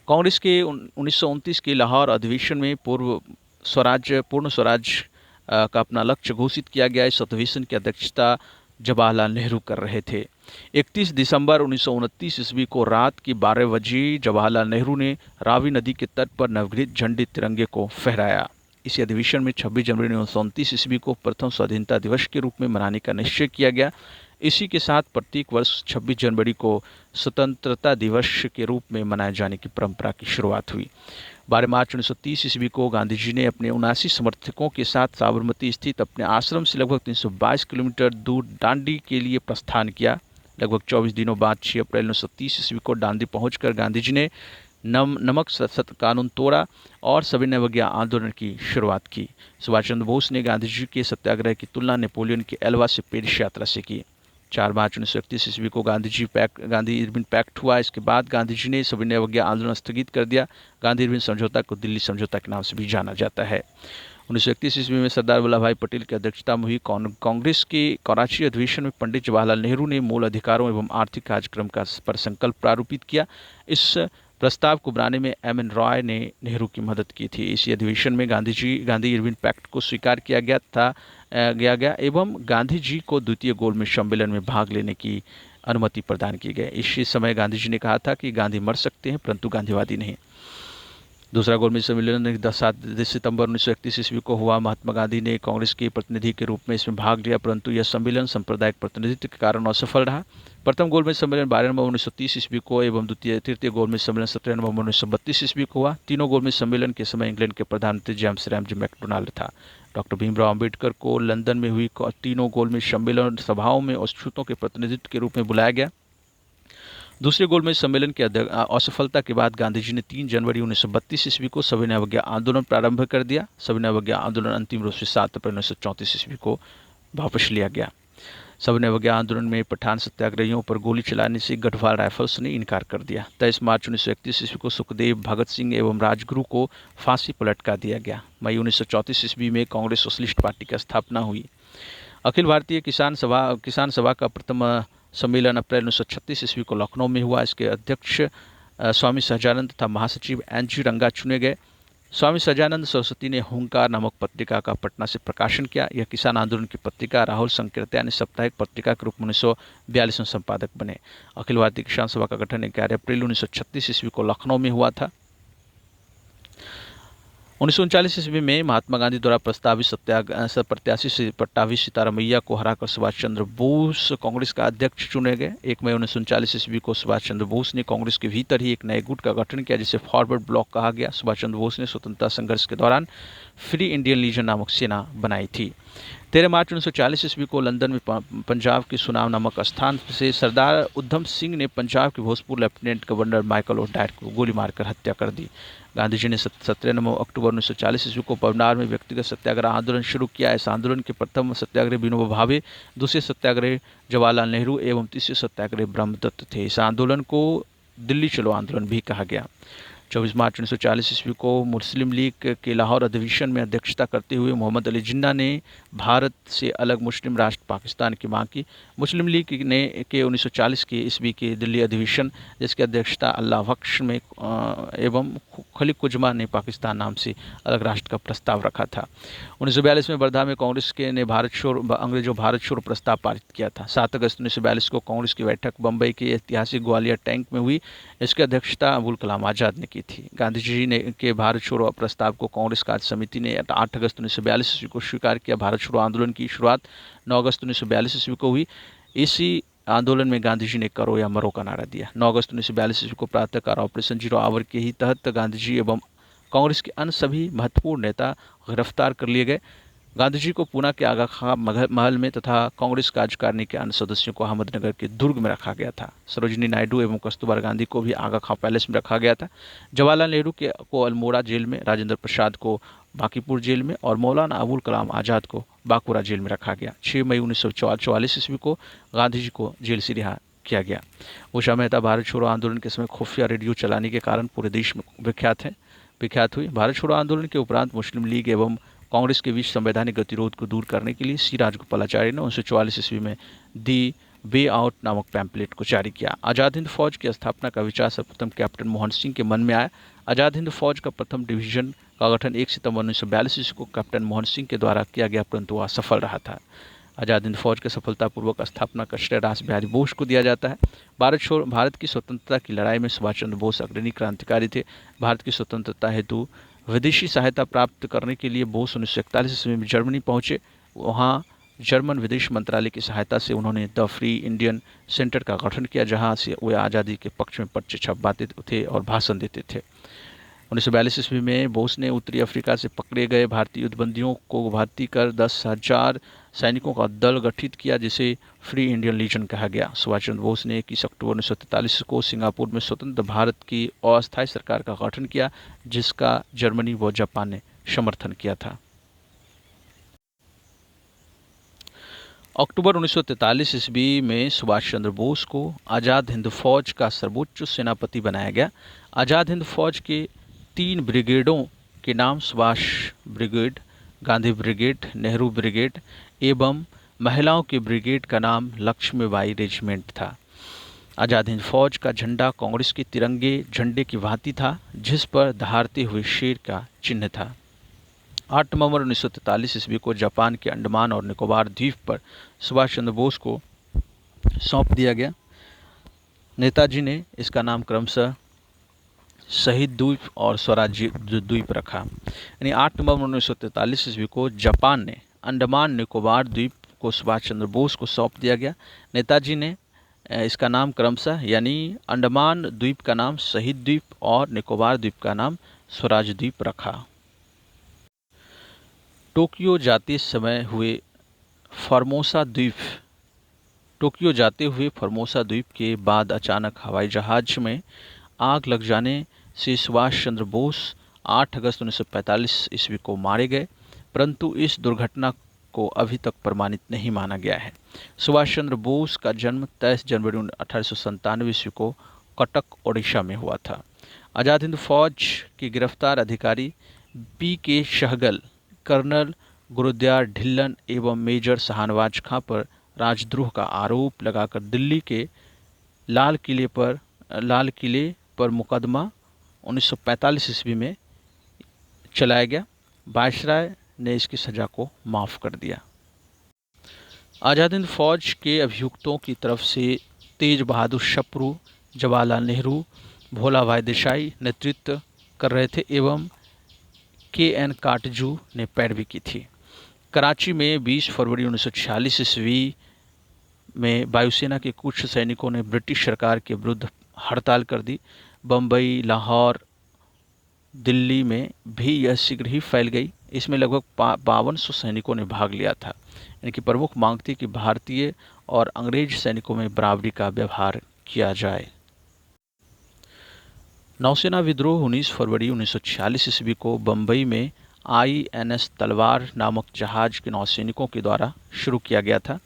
कांग्रेस के 1929 के लाहौर अधिवेशन में पूर्ण स्वराज का अपना लक्ष्य घोषित किया गया। इस अधिवेशन की अध्यक्षता जवाहरलाल नेहरू कर रहे थे। 31 दिसंबर 1929 ईस्वी को रात के 12 बजे जवाहरलाल नेहरू ने रावी नदी के तट पर नवगृहित झंडे तिरंगे को फहराया। इसी अधिवेशन में 26 जनवरी 1929 ईस्वी को प्रथम स्वाधीनता दिवस के रूप में मनाने का निश्चय किया गया। इसी के साथ प्रत्येक वर्ष 26 जनवरी को स्वतंत्रता दिवस के रूप में मनाए जाने की परंपरा की शुरुआत हुई। 12 मार्च 1930 ईस्वी को गांधी जी ने अपने 79 समर्थकों के साथ साबरमती स्थित अपने आश्रम से लगभग 322 किलोमीटर दूर दांडी के लिए प्रस्थान किया। लगभग 24 दिनों बाद 6 अप्रैल 1930 ईस्वी को दांडी पहुंचकर गांधी जी ने नमक कानून तोड़ा और सविनय अवज्ञा आंदोलन की शुरुआत की। सुभाष चंद्र बोस ने गांधी जी के सत्याग्रह की तुलना नेपोलियन के एल्वा से पेरिस यात्रा से की। 4 मार्च 1931 ईस्वी को गांधी इरविन पैक्ट हुआ। इसके बाद गांधी जी ने सविनय अवज्ञा आंदोलन स्थगित कर दिया। गांधी इरविन समझौता को दिल्ली समझौता के नाम से भी जाना जाता है। 1931 ईस्वी में सरदार वल्लभ भाई पटेल की अध्यक्षता में हुई कांग्रेस के कराची अधिवेशन में पंडित जवाहरलाल नेहरू ने मूल अधिकारों एवं आर्थिक कार्यक्रम पर संकल्प प्रारूपित किया। इस प्रस्ताव को बनाने में एम.एन. रॉय ने नेहरू की मदद की थी। इसी अधिवेशन में गांधी इरविन पैक्ट को स्वीकार किया गया एवं गांधी जी को द्वितीय गोलमेज सम्मेलन में भाग लेने की अनुमति प्रदान की गई। इसी समय गांधी जी ने कहा था कि गांधी मर सकते हैं परंतु गांधीवादी नहीं। दूसरा गोलमेज सम्मेलन 7 सितंबर 1931 ईस्वी को हुआ। महात्मा गांधी ने कांग्रेस के प्रतिनिधि के रूप में इसमें भाग लिया परंतु यह सम्मेलन सांप्रदायिक प्रतिनिधित्व के कारण असफल रहा। प्रथम गोलमेज सम्मेलन 12 नवंबर 1930 ईस्वी को एवं तृतीय गोलमेज सम्मेलन 17 नवंबर 1932 ईस्वी को हुआ। तीनों गोलमेज सम्मेलन के समय इंग्लैंड के प्रधानमंत्री जेम्स रैमजी मैकडोनाल्ड था। डॉक्टर भीमराव अंबेडकर को लंदन में हुई तीनों गोलमेज सम्मेलन सभाओं में अछूतों के प्रतिनिधित्व के रूप में बुलाया गया। दूसरे गोलमेज सम्मेलन की असफलता के बाद गांधी जी ने 3 जनवरी 1932 ईस्वी को सविनय अवज्ञा आंदोलन प्रारंभ कर दिया। सविनय अवज्ञा आंदोलन अंतिम रूप से 7 अप्रैल 1934 ईस्वी को वापस लिया गया। सविनय अवज्ञा आंदोलन में पठान सत्याग्रहियों पर गोली चलाने से गढ़वाल राइफल्स ने इनकार कर दिया। 23 मार्च 1931 ईस्वी को सुखदेव, भगत सिंह एवं राजगुरु को फांसी पर लटका दिया गया। मई 1934 ईस्वी में कांग्रेस सोशलिस्ट पार्टी की स्थापना हुई। अखिल भारतीय किसान सभा का प्रथम सम्मेलन अप्रैल 1936 ईस्वी को लखनऊ में हुआ। इसके अध्यक्ष स्वामी सहजानंद तथा महासचिव एन.जी. रंगा चुने गए। स्वामी सहजानंद सरस्वती ने हुंकार नामक पत्रिका का पटना से प्रकाशन किया। यह किसान आंदोलन की पत्रिका राहुल संकीर्त्या ने साप्ताहिक पत्रिका के रूप में 1942 में संपादक बने। अखिल भारतीय किसान सभा का गठन 11 अप्रैल 1936 ईस्वी को लखनऊ में हुआ था। 1939 ईस्वी में महात्मा गांधी द्वारा प्रस्तावित प्रत्याशी पट्टाभी सीतारामैया को हराकर सुभाष चंद्र बोस कांग्रेस का अध्यक्ष चुने गए। 1 मई 1939 ईस्वी को सुभाष चंद्र बोस ने कांग्रेस के भीतर ही एक नए गुट का गठन किया जिसे फॉरवर्ड ब्लॉक कहा गया। सुभाष चंद्र बोस ने स्वतंत्रता संघर्ष के दौरान फ्री इंडियन लीजन नामक सेना बनाई थी। 13 मार्च 1940 ईस्वी को लंदन में पंजाब के सुनाम नामक स्थान से सरदार उधम सिंह ने पंजाब के Bhojpur lieutenant governor Michael O'Dwyer को गोली मारकर हत्या कर दी। गांधी जी ने 17 अक्टूबर 1940 ईस्वी को पवनार में व्यक्तिगत सत्याग्रह आंदोलन शुरू किया। इस आंदोलन के प्रथम सत्याग्रही विनोबा भावे, दूसरे सत्याग्रही जवाहरलाल नेहरू एवं तीसरे सत्याग्रही ब्रह्मदत्त थे। इस आंदोलन को दिल्ली चलो आंदोलन भी कहा गया। 24 मार्च 1940 ईस्वी को मुस्लिम लीग के लाहौर अधिवेशन में अध्यक्षता करते हुए मोहम्मद अली जिन्ना ने भारत से अलग मुस्लिम राष्ट्र पाकिस्तान की मांग की। मुस्लिम लीग ने 1940 के ईस्वी के दिल्ली अधिवेशन जिसकी अध्यक्षता अल्लाह बख्श में एवं खलीक उजमा ने पाकिस्तान नाम से अलग राष्ट्र का प्रस्ताव रखा था। 1942 में वर्धा में कांग्रेस के ने अंग्रेजों भारत छोड़ो प्रस्ताव पारित किया था। 7 अगस्त 1942 को कांग्रेस की बैठक बम्बई के ऐतिहासिक ग्वालियर टैंक में हुई। इसकी अध्यक्षता अबुल कलाम आज़ाद ने की थी। गांधी जी ने के भारत छोड़ो प्रस्ताव को कांग्रेस कार्य समिति ने 8 अगस्त 1942 ईस्वी को स्वीकार किया। भारत छोड़ो आंदोलन की शुरुआत 9 अगस्त 1942 ईस्वी को हुई। इसी आंदोलन में गांधी जी ने करो या मरो का नारा दिया। 9 अगस्त 1942 ईस्वी को प्रातःकाल ऑपरेशन जीरो आवर के ही तहत गांधी जी एवं कांग्रेस के अन्य सभी महत्वपूर्ण नेता गिरफ्तार कर लिए गए। गांधी जी को पूना के आगा खां महल में तथा कांग्रेस कार्यकारिणी के अन्य सदस्यों को अहमदनगर के दुर्ग में रखा गया था। सरोजिनी नायडू एवं कस्तूरबा गांधी को भी आगा खां पैलेस में रखा गया था। जवाहरलाल नेहरू को अल्मोड़ा जेल में, राजेंद्र प्रसाद को बांकीपुर जेल में और मौलाना अबुल कलाम आज़ाद को बांकुरा जेल में रखा गया। 6 मई 1944 ईस्वी को गांधी जी को जेल से रिहा किया गया। उषा मेहता भारत छोड़ो आंदोलन के समय खुफिया रेडियो चलाने के कारण पूरे देश में विख्यात हुई। भारत छोड़ो आंदोलन के उपरांत मुस्लिम लीग एवं कांग्रेस के बीच संवैधानिक गतिरोध को दूर करने के लिए सी राजगोपालाचारी ने 1944 ईस्वी में दी वे आउट नामक पैम्पलेट को जारी किया। आज़ाद हिंद फौज की स्थापना का विचार सर्वप्रथम कैप्टन मोहन सिंह के मन में आया। आज़ाद हिंद फौज का प्रथम डिवीजन का गठन 1 सितंबर 1942 ईस्वी को कैप्टन मोहन सिंह के द्वारा किया गया, परंतु वह असफल रहा था। आज़ाद हिंद फौज के सफलतापूर्वक स्थापना का श्रेय रास बिहारी बोस को दिया जाता है। भारत की स्वतंत्रता की लड़ाई में सुभाष चंद्र बोस अग्रणी क्रांतिकारी थे। भारत की स्वतंत्रता हेतु विदेशी सहायता प्राप्त करने के लिए बोस 1941 ईस्वी में जर्मनी पहुंचे। वहां जर्मन विदेश मंत्रालय की सहायता से उन्होंने द फ्री इंडियन सेंटर का गठन किया, जहां से वे आज़ादी के पक्ष में पर्चे छपवाते थे और भाषण देते थे। 1942 ईस्वी में बोस ने उत्तरी अफ्रीका से पकड़े गए भारतीय युद्धबंदियों को भर्ती कर 10,000 सैनिकों का दल गठित किया, जिसे फ्री इंडियन लीजन कहा गया। सुभाष चंद्र बोस ने 21 अक्टूबर 1943 को सिंगापुर में स्वतंत्र भारत की अस्थायी सरकार का गठन किया, जिसका जर्मनी व जापान ने समर्थन किया था। अक्टूबर 1943 ईस्वी में सुभाष चंद्र बोस को आज़ाद हिंद फौज का सर्वोच्च सेनापति बनाया गया। आज़ाद हिंद फौज के 3 ब्रिगेडों के नाम Subhash brigade, Gandhi brigade, Nehru brigade एवं महिलाओं के ब्रिगेड का नाम लक्ष्मीबाई रेजिमेंट था। आज़ाद हिंद फौज का झंडा कांग्रेस के तिरंगे झंडे की भांति था, जिस पर दहाड़ते हुए शेर का चिन्ह था। 8 नवंबर 1943 ईस्वी को जापान के अंडमान और निकोबार द्वीप पर सुभाष चंद्र बोस को सौंप दिया गया। नेताजी ने इसका नाम क्रमशः शहीद द्वीप और स्वराज्य द्वीप रखा। यानी 8 नवंबर 1943 ईस्वी को जापान ने अंडमान निकोबार द्वीप को सुभाष चंद्र बोस को सौंप दिया गया। नेताजी ने इसका नाम क्रमशः यानी अंडमान द्वीप का नाम शहीद द्वीप और निकोबार द्वीप का नाम स्वराज द्वीप रखा। टोक्यो जाते हुए फॉर्मोसा द्वीप के बाद अचानक हवाई जहाज में आग लग जाने से सुभाष चंद्र बोस 8 अगस्त 1945 ईस्वी को मारे गए, परंतु इस दुर्घटना को अभी तक प्रमाणित नहीं माना गया है। सुभाष चंद्र बोस का जन्म 23 जनवरी 1897 ईस्वी को कटक, ओडिशा में हुआ था। आज़ाद हिंद फौज के गिरफ्तार अधिकारी पी.के. सहगल, कर्नल गुरुदयार ढिल्लन एवं मेजर शाहनवाज खां पर राजद्रोह का आरोप लगाकर दिल्ली के लाल किले पर मुकदमा 1945 ईस्वी में चलाया गया। वायसराय ने इसकी सज़ा को माफ़ कर दिया। आज़ाद हिंद फौज के अभियुक्तों की तरफ से तेज बहादुर शप्रू, जवाहरलाल नेहरू, भोला भाई देसाई नेतृत्व कर रहे थे एवं के.एन. काटजू ने पैरवी की थी। कराची में 20 फरवरी 1946 ईस्वी में वायुसेना के कुछ सैनिकों ने ब्रिटिश सरकार के विरुद्ध हड़ताल कर दी। बम्बई, लाहौर, दिल्ली में भी यह शीघ्र ही फैल गई। इसमें लगभग 5200 सैनिकों ने भाग लिया था। इनकी प्रमुख मांग थी कि भारतीय और अंग्रेज सैनिकों में बराबरी का व्यवहार किया जाए। नौसेना विद्रोह 19 फरवरी 1946 ईस्वी को बम्बई में INS तलवार नामक जहाज के नौसैनिकों के द्वारा शुरू किया गया था।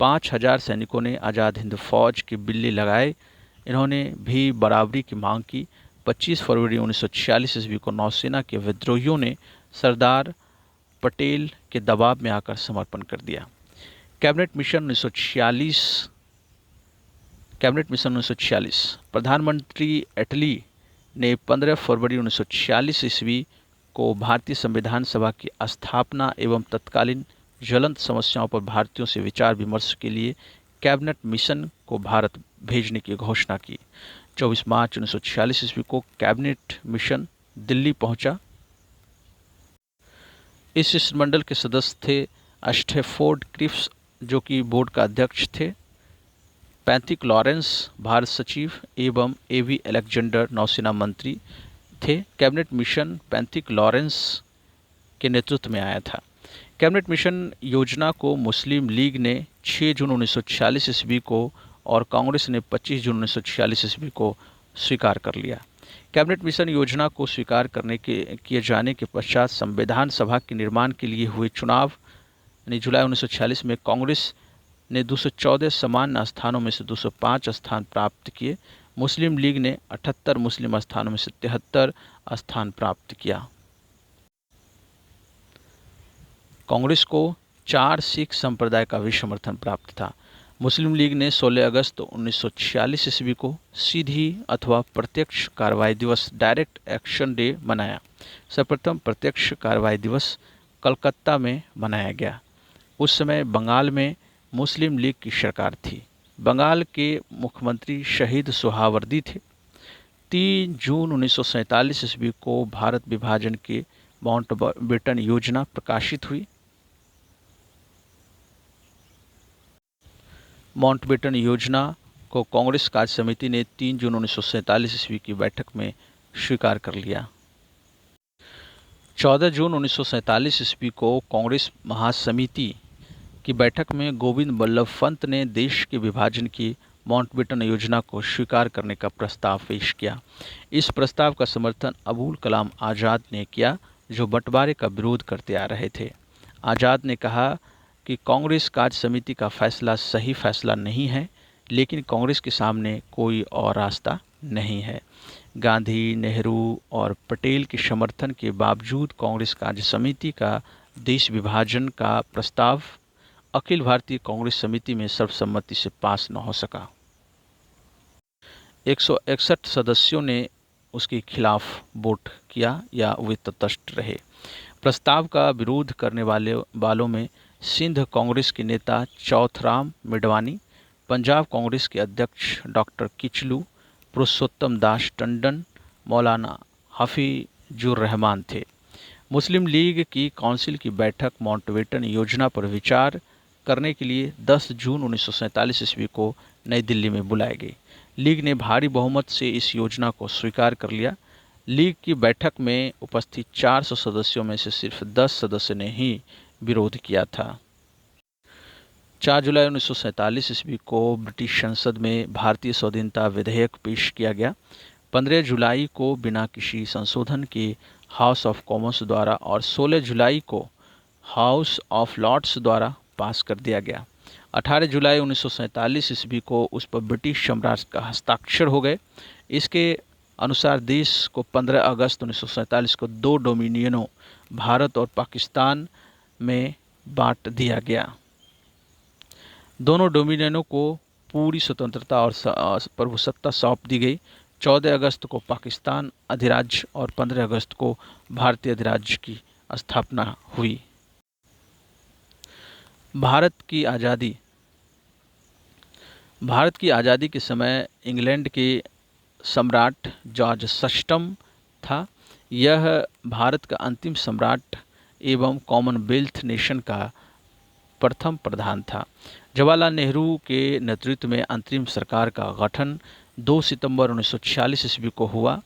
5000 सैनिकों ने आज़ाद हिंद फौज के बिल्ले लगाए। इन्होंने भी बराबरी की मांग की। 25 फरवरी 1946 ईस्वी को नौसेना के विद्रोहियों ने सरदार पटेल के दबाव में आकर समर्पण कर दिया। कैबिनेट मिशन 1946 प्रधानमंत्री एटली ने 15 फरवरी 1946 ईस्वी को भारतीय संविधान सभा की स्थापना एवं तत्कालीन ज्वलंत समस्याओं पर भारतीयों से विचार विमर्श के लिए कैबिनेट मिशन को भारत भेजने की घोषणा की। 24 मार्च 1946 ईस्वी को कैबिनेट मिशन दिल्ली पहुंचा। इस शिष्टमंडल के सदस्य थे स्टैफोर्ड क्रिप्स, जो कि बोर्ड का अध्यक्ष थे, पैंथिक लॉरेंस भारत सचिव एवं A.V. अलेक्जेंडर नौसेना मंत्री थे। कैबिनेट मिशन पैंथिक लॉरेंस के नेतृत्व में आया था। कैबिनेट मिशन योजना को मुस्लिम लीग ने 6 जून 1946 ईस्वी को और कांग्रेस ने 25 जून 1946 ईस्वी को स्वीकार कर लिया। कैबिनेट मिशन योजना को स्वीकार करने के किए जाने के पश्चात संविधान सभा के निर्माण के लिए हुए चुनाव यानी जुलाई 1946 में कांग्रेस ने 214 सामान्य स्थानों में से 205 स्थान प्राप्त किए। मुस्लिम लीग ने 78 मुस्लिम स्थानों में से 73 स्थान प्राप्त किया। कांग्रेस को 4 सिख संप्रदाय का भी समर्थन प्राप्त था। मुस्लिम लीग ने 16 अगस्त 1946 ईस्वी को सीधी अथवा प्रत्यक्ष कार्रवाई दिवस डायरेक्ट एक्शन डे मनाया। सर्वप्रथम प्रत्यक्ष कार्रवाई दिवस कलकत्ता में मनाया गया। उस समय बंगाल में मुस्लिम लीग की सरकार थी। बंगाल के मुख्यमंत्री शहीद सोहावर्दी थे। 3 जून 1947 ईस्वी को भारत विभाजन के माउंटबेटन योजना प्रकाशित हुई। माउंटबेटन योजना को कांग्रेस कार्य समिति ने 3 जून 1947 ईस्वी की बैठक में स्वीकार कर लिया। 14 जून 1947 ईस्वी को कांग्रेस महासमिति की बैठक में गोविंद बल्लभ पंत ने देश के विभाजन की माउंटबेटन योजना को स्वीकार करने का प्रस्ताव पेश किया। इस प्रस्ताव का समर्थन अबुल कलाम आज़ाद ने किया, जो बंटवारे का विरोध करते आ रहे थे। आज़ाद ने कहा कि कांग्रेस कार्य समिति का फैसला सही फैसला नहीं है, लेकिन कांग्रेस के सामने कोई और रास्ता नहीं है। गांधी, नेहरू और पटेल के समर्थन के बावजूद कांग्रेस कार्य समिति का देश विभाजन का प्रस्ताव अखिल भारतीय कांग्रेस समिति में सर्वसम्मति से पास न हो सका। 161 सदस्यों ने उसके खिलाफ वोट किया या वे तटस्थ रहे। प्रस्ताव का विरोध करने वालों में सिंध कांग्रेस के नेता चौथराम मिडवानी, पंजाब कांग्रेस के अध्यक्ष डॉक्टर किचलू, पुरुषोत्तम दास टंडन, मौलाना हफीजुर रहमान थे। मुस्लिम लीग की काउंसिल की बैठक माउंटबेटन योजना पर विचार करने के लिए 10 जून 1947 ईस्वी को नई दिल्ली में बुलाई गई। लीग ने भारी बहुमत से इस योजना को स्वीकार कर लिया। लीग की बैठक में उपस्थित 400 सदस्यों में से सिर्फ 10 सदस्य ने ही विरोध किया था। 4 जुलाई 1947 ईस्वी को ब्रिटिश संसद में भारतीय स्वाधीनता विधेयक पेश किया गया। 15 जुलाई को बिना किसी संशोधन के हाउस ऑफ कॉमन्स द्वारा और 16 जुलाई को हाउस ऑफ लॉर्ड्स द्वारा पास कर दिया गया। 18 जुलाई 1947 ईस्वी को उस पर ब्रिटिश सम्राट का हस्ताक्षर हो गए। इसके अनुसार देश को 15 अगस्त 1947 को 2 डोमिनियनों भारत और पाकिस्तान में बांट दिया गया। दोनों डोमिनियनों को पूरी स्वतंत्रता और प्रभुसत्ता सौंप दी गई। 14 अगस्त को पाकिस्तान अधिराज्य और 15 अगस्त को भारतीय अधिराज्य की स्थापना हुई। भारत की आज़ादी के समय इंग्लैंड के सम्राट जॉर्ज षष्ठम था। यह भारत का अंतिम सम्राट एवं कॉमनवेल्थ नेशन का प्रथम प्रधान था। जवाहरलाल नेहरू के नेतृत्व में अंतरिम सरकार का गठन 2 सितंबर 1946 ईस्वी को हुआ।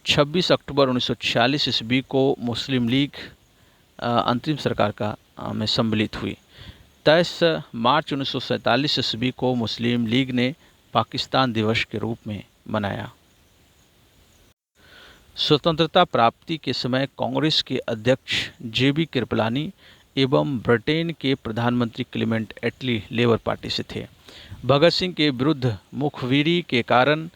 26 अक्टूबर 1946 ईस्वी को मुस्लिम लीग अंतरिम सरकार में सम्मिलित हुई। 23 मार्च 1947 ईस्वी को मुस्लिम लीग ने पाकिस्तान दिवस के रूप में मनाया। स्वतंत्रता प्राप्ति के समय कांग्रेस के अध्यक्ष जेबी कृपलानी एवं ब्रिटेन के प्रधानमंत्री क्लेमेंट एटली लेबर पार्टी से थे। भगत सिंह के विरुद्ध मुखबिरी के कारण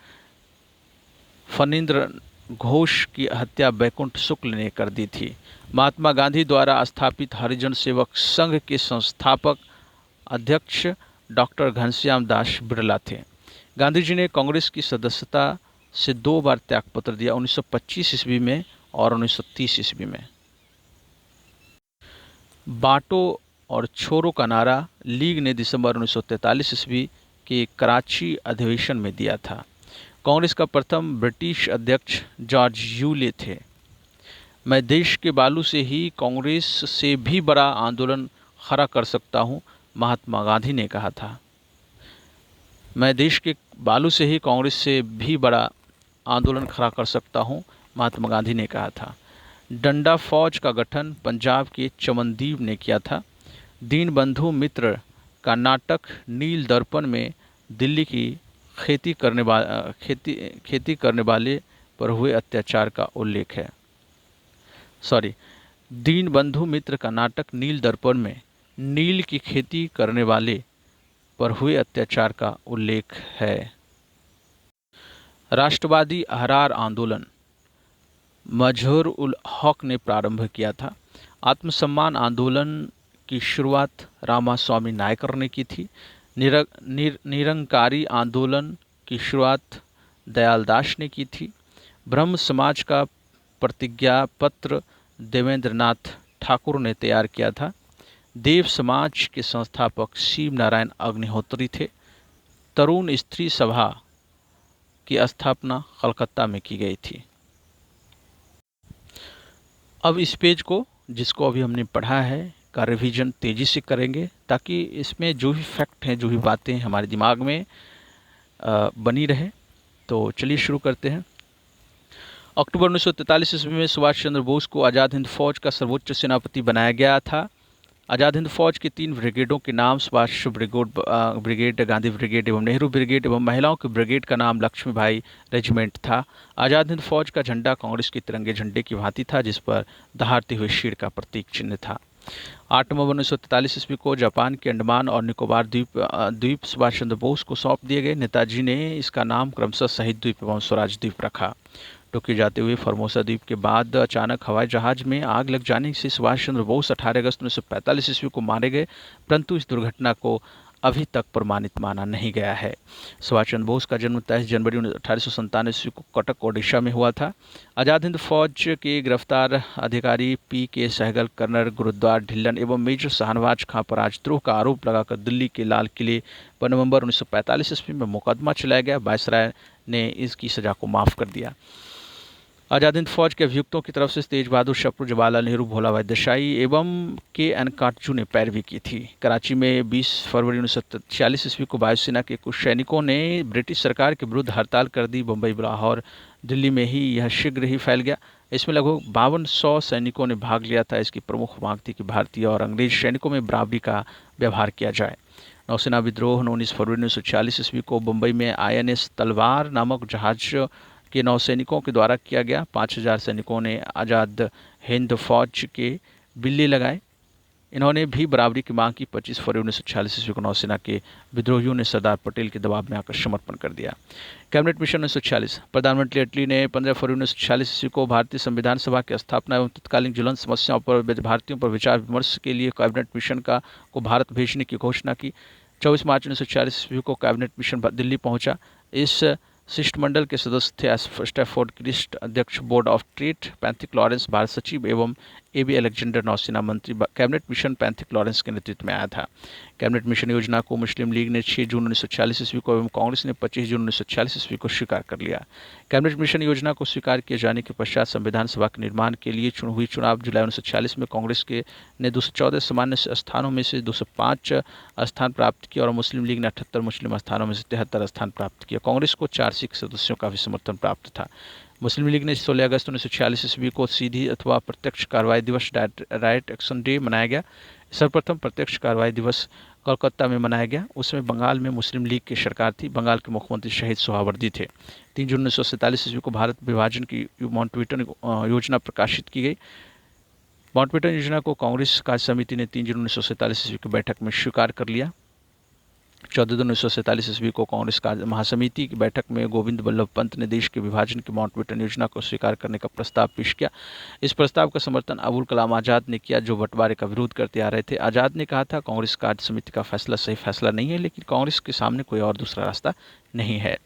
फणींद्र घोष की हत्या बैकुंठ शुक्ल ने कर दी थी। महात्मा गांधी द्वारा स्थापित हरिजन सेवक संघ के संस्थापक अध्यक्ष डॉक्टर घनश्याम दास बिरला थे। गांधी जी ने कांग्रेस की सदस्यता से 2 बार त्यागपत्र दिया, 1925 ईस्वी में और 1930 ईस्वी में। बांटो और छोरो का नारा लीग ने दिसंबर 1943 ईस्वी के कराची अधिवेशन में दिया था। कांग्रेस का प्रथम ब्रिटिश अध्यक्ष जॉर्ज यूले थे। मैं देश के बालू से ही कांग्रेस से भी बड़ा आंदोलन खड़ा कर सकता हूं, महात्मा गांधी ने कहा था। मैं देश के बालू से ही कांग्रेस से भी बड़ा आंदोलन खड़ा कर सकता हूं, महात्मा गांधी ने कहा था। डंडा फौज का गठन पंजाब के चमनदीप ने किया था। दीनबंधु मित्र का नाटक नील दर्पण में दिल्ली की खेती करने वाले पर हुए अत्याचार का उल्लेख है। दीनबंधु मित्र का नाटक नील दर्पण में नील की खेती करने वाले पर हुए अत्याचार का उल्लेख है। राष्ट्रवादी अहरार आंदोलन मजहर उल हक ने प्रारंभ किया था। आत्मसम्मान आंदोलन की शुरुआत रामास्वामी नायकर ने की थी। निरंकारी आंदोलन की शुरुआत दयालदास ने की थी। ब्रह्म समाज का प्रतिज्ञा पत्र देवेंद्रनाथ ठाकुर ने तैयार किया था। देव समाज के संस्थापक शिव नारायण अग्निहोत्री थे। तरुण स्त्री सभा की स्थापना कलकत्ता में की गई थी। अब इस पेज को, जिसको अभी हमने पढ़ा है, का रिवीजन तेज़ी से करेंगे ताकि इसमें जो भी फैक्ट हैं, जो भी बातें हमारे दिमाग में बनी रहे। तो चलिए शुरू करते हैं। अक्टूबर 1943 ईस्वी में सुभाष चंद्र बोस को आज़ाद हिंद फौज का सर्वोच्च सेनापति बनाया गया था। आज़ाद हिंद फौज की 3 ब्रिगेडों के नाम सुभाष ब्रिगेड, गांधी ब्रिगेड एवं नेहरू ब्रिगेड एवं महिलाओं के ब्रिगेड का नाम लक्ष्मीबाई रेजिमेंट था। आज़ाद हिंद फौज का झंडा कांग्रेस के तिरंगे झंडे की भांति था, जिस पर दहाड़ते हुए शेर का प्रतीक चिन्ह था। 8 नवंबर 1943 ईस्वी को जापान के अंडमान और निकोबार द्वीप सुभाष चंद्र बोस को सौंप दिए गए। नेताजी ने इसका नाम क्रमशः शहीद द्वीप एवं स्वराज द्वीप रखा। टोक्यो जाते हुए फॉर्मोसा द्वीप के बाद अचानक हवाई जहाज में आग लग जाने से सुभाष चंद्र बोस 18 अगस्त 1945 ईस्वी को मारे गए, परंतु इस दुर्घटना को अभी तक प्रमाणित माना नहीं गया है। सुभाष चंद्र बोस का जन्म 23 जनवरी 1897 ईस्वी को कटक ओडिशा में हुआ था। आज़ाद हिंद फौज के गिरफ्तार अधिकारी पी.के. सहगल, कर्नल गुरुद्वार ढिल्लन एवं मेजर शाहनवाज खां पर राजद्रोह का आरोप लगाकर दिल्ली के लाल किले पर नवंबर 1945 ईस्वी में मुकदमा चलाया गया। वायसराय ने इसकी सजा को माफ़ कर दिया। आज़ाद हिंद फौज के अभियुक्तों की तरफ से तेज बहादुर शप्रू, जवाहरलाल नेहरू, भोला भाई देसाई एवं के.एन. काटजू ने पैरवी की थी। कराची में 20 फरवरी 1946 ईस्वी को वायुसेना के कुछ सैनिकों ने ब्रिटिश सरकार के विरुद्ध हड़ताल कर दी। बम्बई, लाहौर, दिल्ली में ही यह शीघ्र ही फैल गया। इसमें लगभग 5200 सैनिकों ने भाग लिया था। इसकी प्रमुख मांग थी कि भारतीय और अंग्रेज सैनिकों में बराबरी का व्यवहार किया जाए। नौसेना विद्रोह 19 फरवरी 1946 ईस्वी को बम्बई में INS तलवार नामक जहाज के नौसैनिकों के द्वारा किया गया। 5000 सैनिकों ने आज़ाद हिंद फौज के बिल्ले लगाए। इन्होंने भी बराबरी की मांग की। 25 फरवरी 1946 ईस्वी को नौसेना के विद्रोहियों ने सरदार पटेल के दबाव में आकर समर्पण कर दिया। Cabinet mission 1946। प्रधानमंत्री अटली ने 15 फरवरी 1946 ईस्वी को भारतीय संविधान सभा की स्थापना एवं तत्कालीन ज्वलंत समस्याओं पर भारतीयों पर विचार विमर्श के लिए कैबिनेट मिशन को भारत भेजने की घोषणा की। 24 मार्च 1946 ईस्वी को कैबिनेट मिशन दिल्ली पहुंचा। इस शिष्टमंडल के सदस्य थे स्टैफोर्ड क्रिस्ट, अध्यक्ष board of trade, Pethick Lawrence Bharat सचिव एवं A.B. अलेक्जेंडर नौसेना मंत्री। कैबिनेट मिशन पैंथिक लॉरेंस के नेतृत्व में आया था। कैबिनेट मिशन योजना को मुस्लिम लीग ने 6 जून 1946 ईस्वी को एवं कांग्रेस ने 25 जून 1946 ईस्वी को स्वीकार कर लिया। कैबिनेट मिशन योजना को स्वीकार किए जाने के पश्चात संविधान सभा के निर्माण के लिए हुई चुनाव जुलाई 1946 में कांग्रेस ने 214 सामान्य स्थानों में से 205 स्थान प्राप्त किया और मुस्लिम लीग ने 78 मुस्लिम स्थानों में से 73 स्थान प्राप्त किया। कांग्रेस को 4 सिख सदस्यों का भी समर्थन प्राप्त था। मुस्लिम लीग ने 16 अगस्त 1946 ईस्वी को सीधी अथवा प्रत्यक्ष कार्रवाई दिवस राइट एक्शन डे मनाया गया। सर्वप्रथम प्रत्यक्ष कार्रवाई दिवस कोलकाता में मनाया गया। उसमें बंगाल में मुस्लिम लीग की सरकार थी। बंगाल के मुख्यमंत्री शहीद सोहरावर्दी थे। 3 जून 1947 ईस्वी को भारत विभाजन की माउंटबेटन योजना प्रकाशित की गई। माउंटबेटन योजना को कांग्रेस कार्य समिति ने 3 जून 1947 ईस्वी की बैठक में स्वीकार कर लिया। 14 जून 1947 ईस्वी को कांग्रेस महासमिति की बैठक में गोविंद बल्लभ पंत ने देश के विभाजन की माउंटबेटन योजना को स्वीकार करने का प्रस्ताव पेश किया। इस प्रस्ताव का समर्थन अबुल कलाम आज़ाद ने किया, जो बंटवारे का विरोध करते आ रहे थे। आज़ाद ने कहा था, कांग्रेस कार्य समिति का फैसला सही फैसला नहीं है, लेकिन कांग्रेस के सामने कोई और दूसरा रास्ता नहीं है।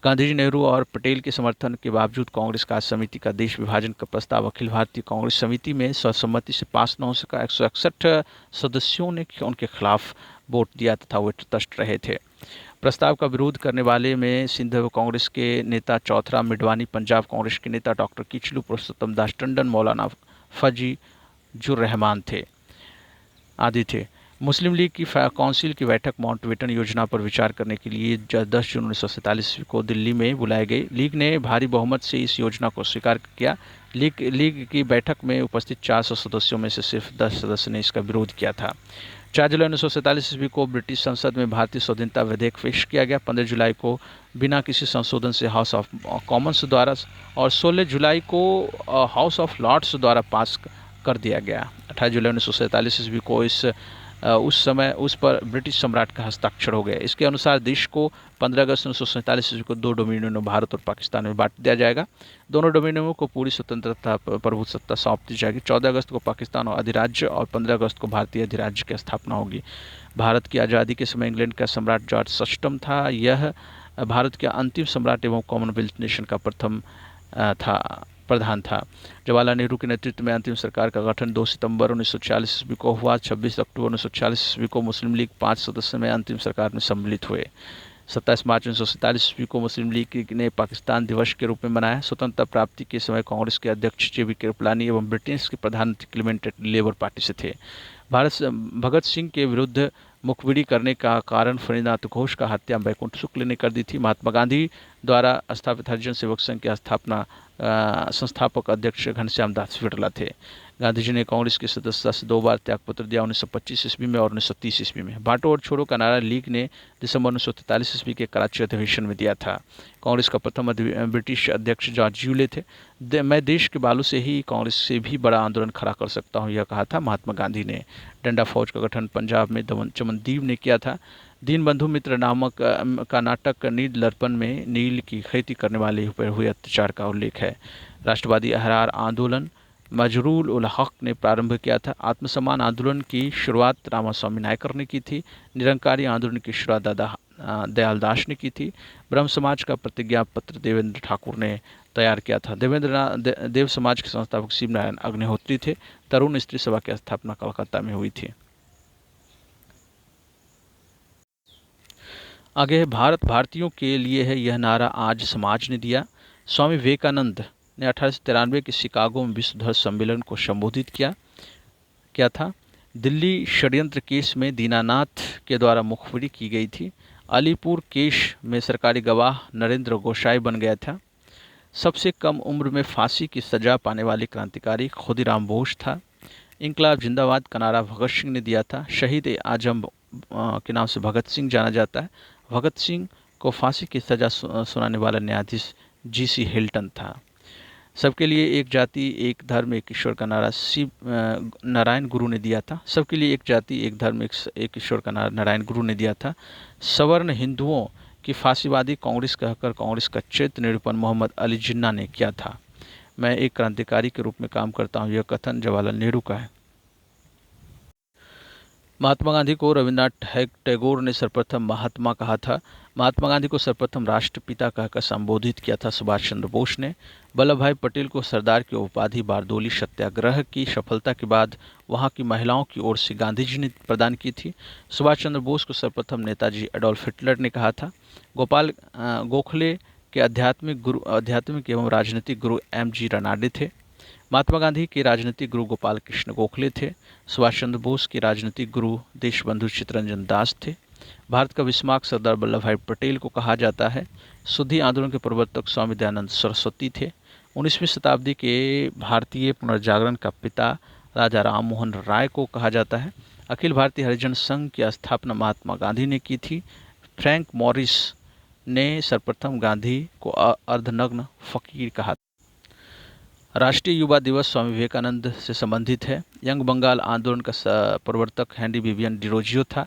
गांधी जी, नेहरू और पटेल के समर्थन के बावजूद कांग्रेस कार्य समिति का देश विभाजन का प्रस्ताव अखिल भारतीय कांग्रेस समिति में सर्वसम्मति से पास न हो सका। 161 सदस्यों ने उनके खिलाफ वोट दिया तथा वे तटस्थ रहे थे। प्रस्ताव का विरोध करने वाले में सिंध कांग्रेस के नेता चौथरा मिडवानी, पंजाब कांग्रेस के नेता डॉक्टर किचलू पुरुषोत्तम दास टंडन, मौलाना फजीजुर रहमान आदि थे। मुस्लिम लीग की काउंसिल की बैठक माउंटबेटन योजना पर विचार करने के लिए 10 जून 1947 को दिल्ली में बुलाई गई। लीग ने भारी बहुमत से इस योजना को स्वीकार किया। लीग की बैठक में उपस्थित 400 सदस्यों में से सिर्फ 10 सदस्य ने इसका विरोध किया था। 4 जुलाई 1947 ईस्वी को ब्रिटिश संसद में भारतीय स्वाधीनता विधेयक पेश किया गया। 15 जुलाई को बिना किसी संशोधन से हाउस ऑफ कॉमन्स द्वारा और 16 जुलाई को हाउस ऑफ लॉर्ड्स द्वारा पास कर दिया गया। 18 जुलाई 1947 ईस्वी को उस समय उस पर ब्रिटिश सम्राट का हस्ताक्षर हो गया। इसके अनुसार देश को 15 अगस्त 1947 ईस्वी को 2 डोमिनियनों भारत और पाकिस्तान में बांट दिया जाएगा। दोनों डोमिनियनों को पूरी स्वतंत्रता प्रभुसत्ता सौंप दी जाएगी। 14 अगस्त को पाकिस्तान और अधिराज्य और 15 अगस्त को भारतीय अधिराज्य की स्थापना होगी। भारत की आज़ादी के समय इंग्लैंड का सम्राट जॉर्ज सष्टम था। यह भारत के अंतिम सम्राट एवं कॉमनवेल्थ नेशन का प्रधान था। जवाहरलाल नेहरू के नेतृत्व में अंतिम सरकार का गठन 2 सितंबर 1946 ईस्वी को हुआ। 26 अक्टूबर 1946 ईस्वी को मुस्लिम लीग 5 सदस्य में अंतिम सरकार में सम्मिलित हुए। 27 मार्च 1947 ईस्वी को मुस्लिम लीग ने पाकिस्तान दिवस के रूप में मनाया। स्वतंत्रता प्राप्ति के समय कांग्रेस के अध्यक्ष JB कृपलानी एवं ब्रिटेन के प्रधानमंत्री क्लेमेंट लेबर पार्टी से थे। भगत सिंह के विरुद्ध मुखबिरी करने का कारण फणिनाथ घोष का हत्या बैकुंठ शुक्ल ने कर दी थी। महात्मा गांधी द्वारा स्थापित हरिजन सेवक संघ के संस्थापक अध्यक्ष घनश्याम दास बिरला थे। गांधी जी ने कांग्रेस की सदस्यता से 2 बार त्यागपत्र दिया, 1925 ईस्वी में और 1930 ईस्वी में। बांटो और छोड़ो का नारा लीग ने दिसंबर 1943 ईस्वी के कराची अधिवेशन में दिया था। कांग्रेस का प्रथम ब्रिटिश अध्यक्ष जॉर्ज यूले थे। मैं देश के बालू से ही कांग्रेस से भी बड़ा आंदोलन खड़ा कर सकता हूं, यह कहा था महात्मा गांधी ने। डंडा फौज का गठन पंजाब में चमनदीप ने किया था। दीनबंधु मित्र नामक का नाटक नील दर्पण में नील की खेती करने वाले पर हुए अत्याचार का उल्लेख है। राष्ट्रवादी अहरार आंदोलन मजरूल उल हक ने प्रारंभ किया था। आत्मसम्मान आंदोलन की शुरुआत रामास्वामी नायकर ने की थी। निरंकारी आंदोलन की शुरुआत दयाल दास ने की थी। ब्रह्म समाज का प्रतिज्ञा पत्र देवेंद्र ठाकुर ने तैयार किया था। देव समाज के संस्थापक शिव नारायण अग्निहोत्री थे। तरुण स्त्री सभा की स्थापना कोलकाता में हुई थी। आगे भारत भारतीयों के लिए है, यह नारा आज समाज ने दिया। स्वामी विवेकानंद ने 1893 के शिकागो में विश्व धर्म सम्मेलन को संबोधित किया था। दिल्ली षड्यंत्र केस में दीनानाथ के द्वारा मुखबिरी की गई थी। अलीपुर केस में सरकारी गवाह नरेंद्र गोसाई बन गया था। सबसे कम उम्र में फांसी की सजा पाने वाले क्रांतिकारी खुदीराम बोस था। इंकलाब जिंदाबाद का नारा भगत सिंह ने दिया था। शहीद आजम के नाम से भगत सिंह जाना जाता है। भगत सिंह को फांसी की सजा सुनाने वाला न्यायाधीश GC हिल्टन था। सबके लिए एक जाति एक धर्म एक ईश्वर का नारा शिव नारायण गुरु ने दिया था। सबके लिए एक जाति एक धर्म एक ईश्वर का नारा नारायण गुरु ने दिया था। सवर्ण हिंदुओं की फांसीवादी कांग्रेस कहकर कांग्रेस का चरित्र निरूपण मोहम्मद अली जिन्ना ने किया था। मैं एक क्रांतिकारी के रूप में काम करता हूँ, यह कथन जवाहरलाल नेहरू का है। महात्मा गांधी को रविन्द्रनाथ टैगोर ने सर्वप्रथम महात्मा कहा था। महात्मा गांधी को सर्वप्रथम राष्ट्रपिता कहकर संबोधित किया था सुभाष चंद्र बोस ने। वल्लभ भाई पटेल को सरदार की उपाधि बारदोली सत्याग्रह की सफलता के बाद वहां की महिलाओं की ओर से गांधी जी ने प्रदान की थी। सुभाष चंद्र बोस को सर्वप्रथम नेताजी एडोल्फ हिटलर ने कहा था। गोपाल गोखले के आध्यात्मिक एवं राजनीतिक गुरु MG रनाडे थे। महात्मा गांधी के राजनीतिक गुरु गोपाल कृष्ण गोखले थे। सुभाष चंद्र बोस के राजनीतिक गुरु देशबंधु चित्तरंजन दास थे। भारत का बिस्मार्क सरदार वल्लभ भाई पटेल को कहा जाता है। शुद्धि आंदोलन के प्रवर्तक स्वामी दयानंद सरस्वती थे। 19वीं शताब्दी के भारतीय पुनर्जागरण का पिता राजा राम मोहन राय को कहा जाता है। अखिल भारतीय हरिजन संघ की स्थापना महात्मा गांधी ने की थी। फ्रैंक मॉरिस ने सर्वप्रथम गांधी को अर्धनग्न फकीर कहा। राष्ट्रीय युवा दिवस स्वामी विवेकानंद से संबंधित है। यंग बंगाल आंदोलन का प्रवर्तक हेनरी विवियन डिरोजियो था।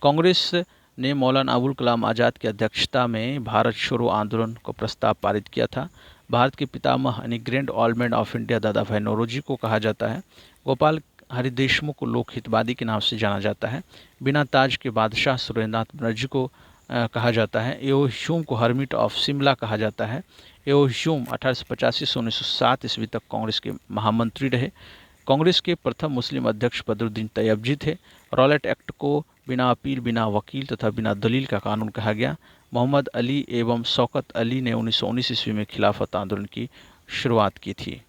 कांग्रेस ने मौलाना अबुल कलाम आज़ाद की अध्यक्षता में भारत छोड़ो आंदोलन को प्रस्ताव पारित किया था। भारत के पितामह यानी ग्रैंड ऑलमेंड ऑफ इंडिया दादा भाई नौरोजी को कहा जाता है। गोपाल हरि देशमुख को लोकहितवादी के नाम से जाना जाता है। बिना ताज के बादशाह सुरेंद्रनाथ बनर्जी को कहा जाता है। एओ ह्यूम को हर्मिट ऑफ शिमला कहा जाता है। एओ ह्यूम 1885 से 1907 ईस्वी तक कांग्रेस के महामंत्री रहे। कांग्रेस के प्रथम मुस्लिम अध्यक्ष बदरुद्दीन तैयबजी थे। रॉलेट एक्ट को बिना अपील बिना वकील तथा बिना दलील का कानून कहा गया। मोहम्मद अली एवं शौकत अली ने 1919 ईस्वी में खिलाफत आंदोलन की शुरुआत की थी।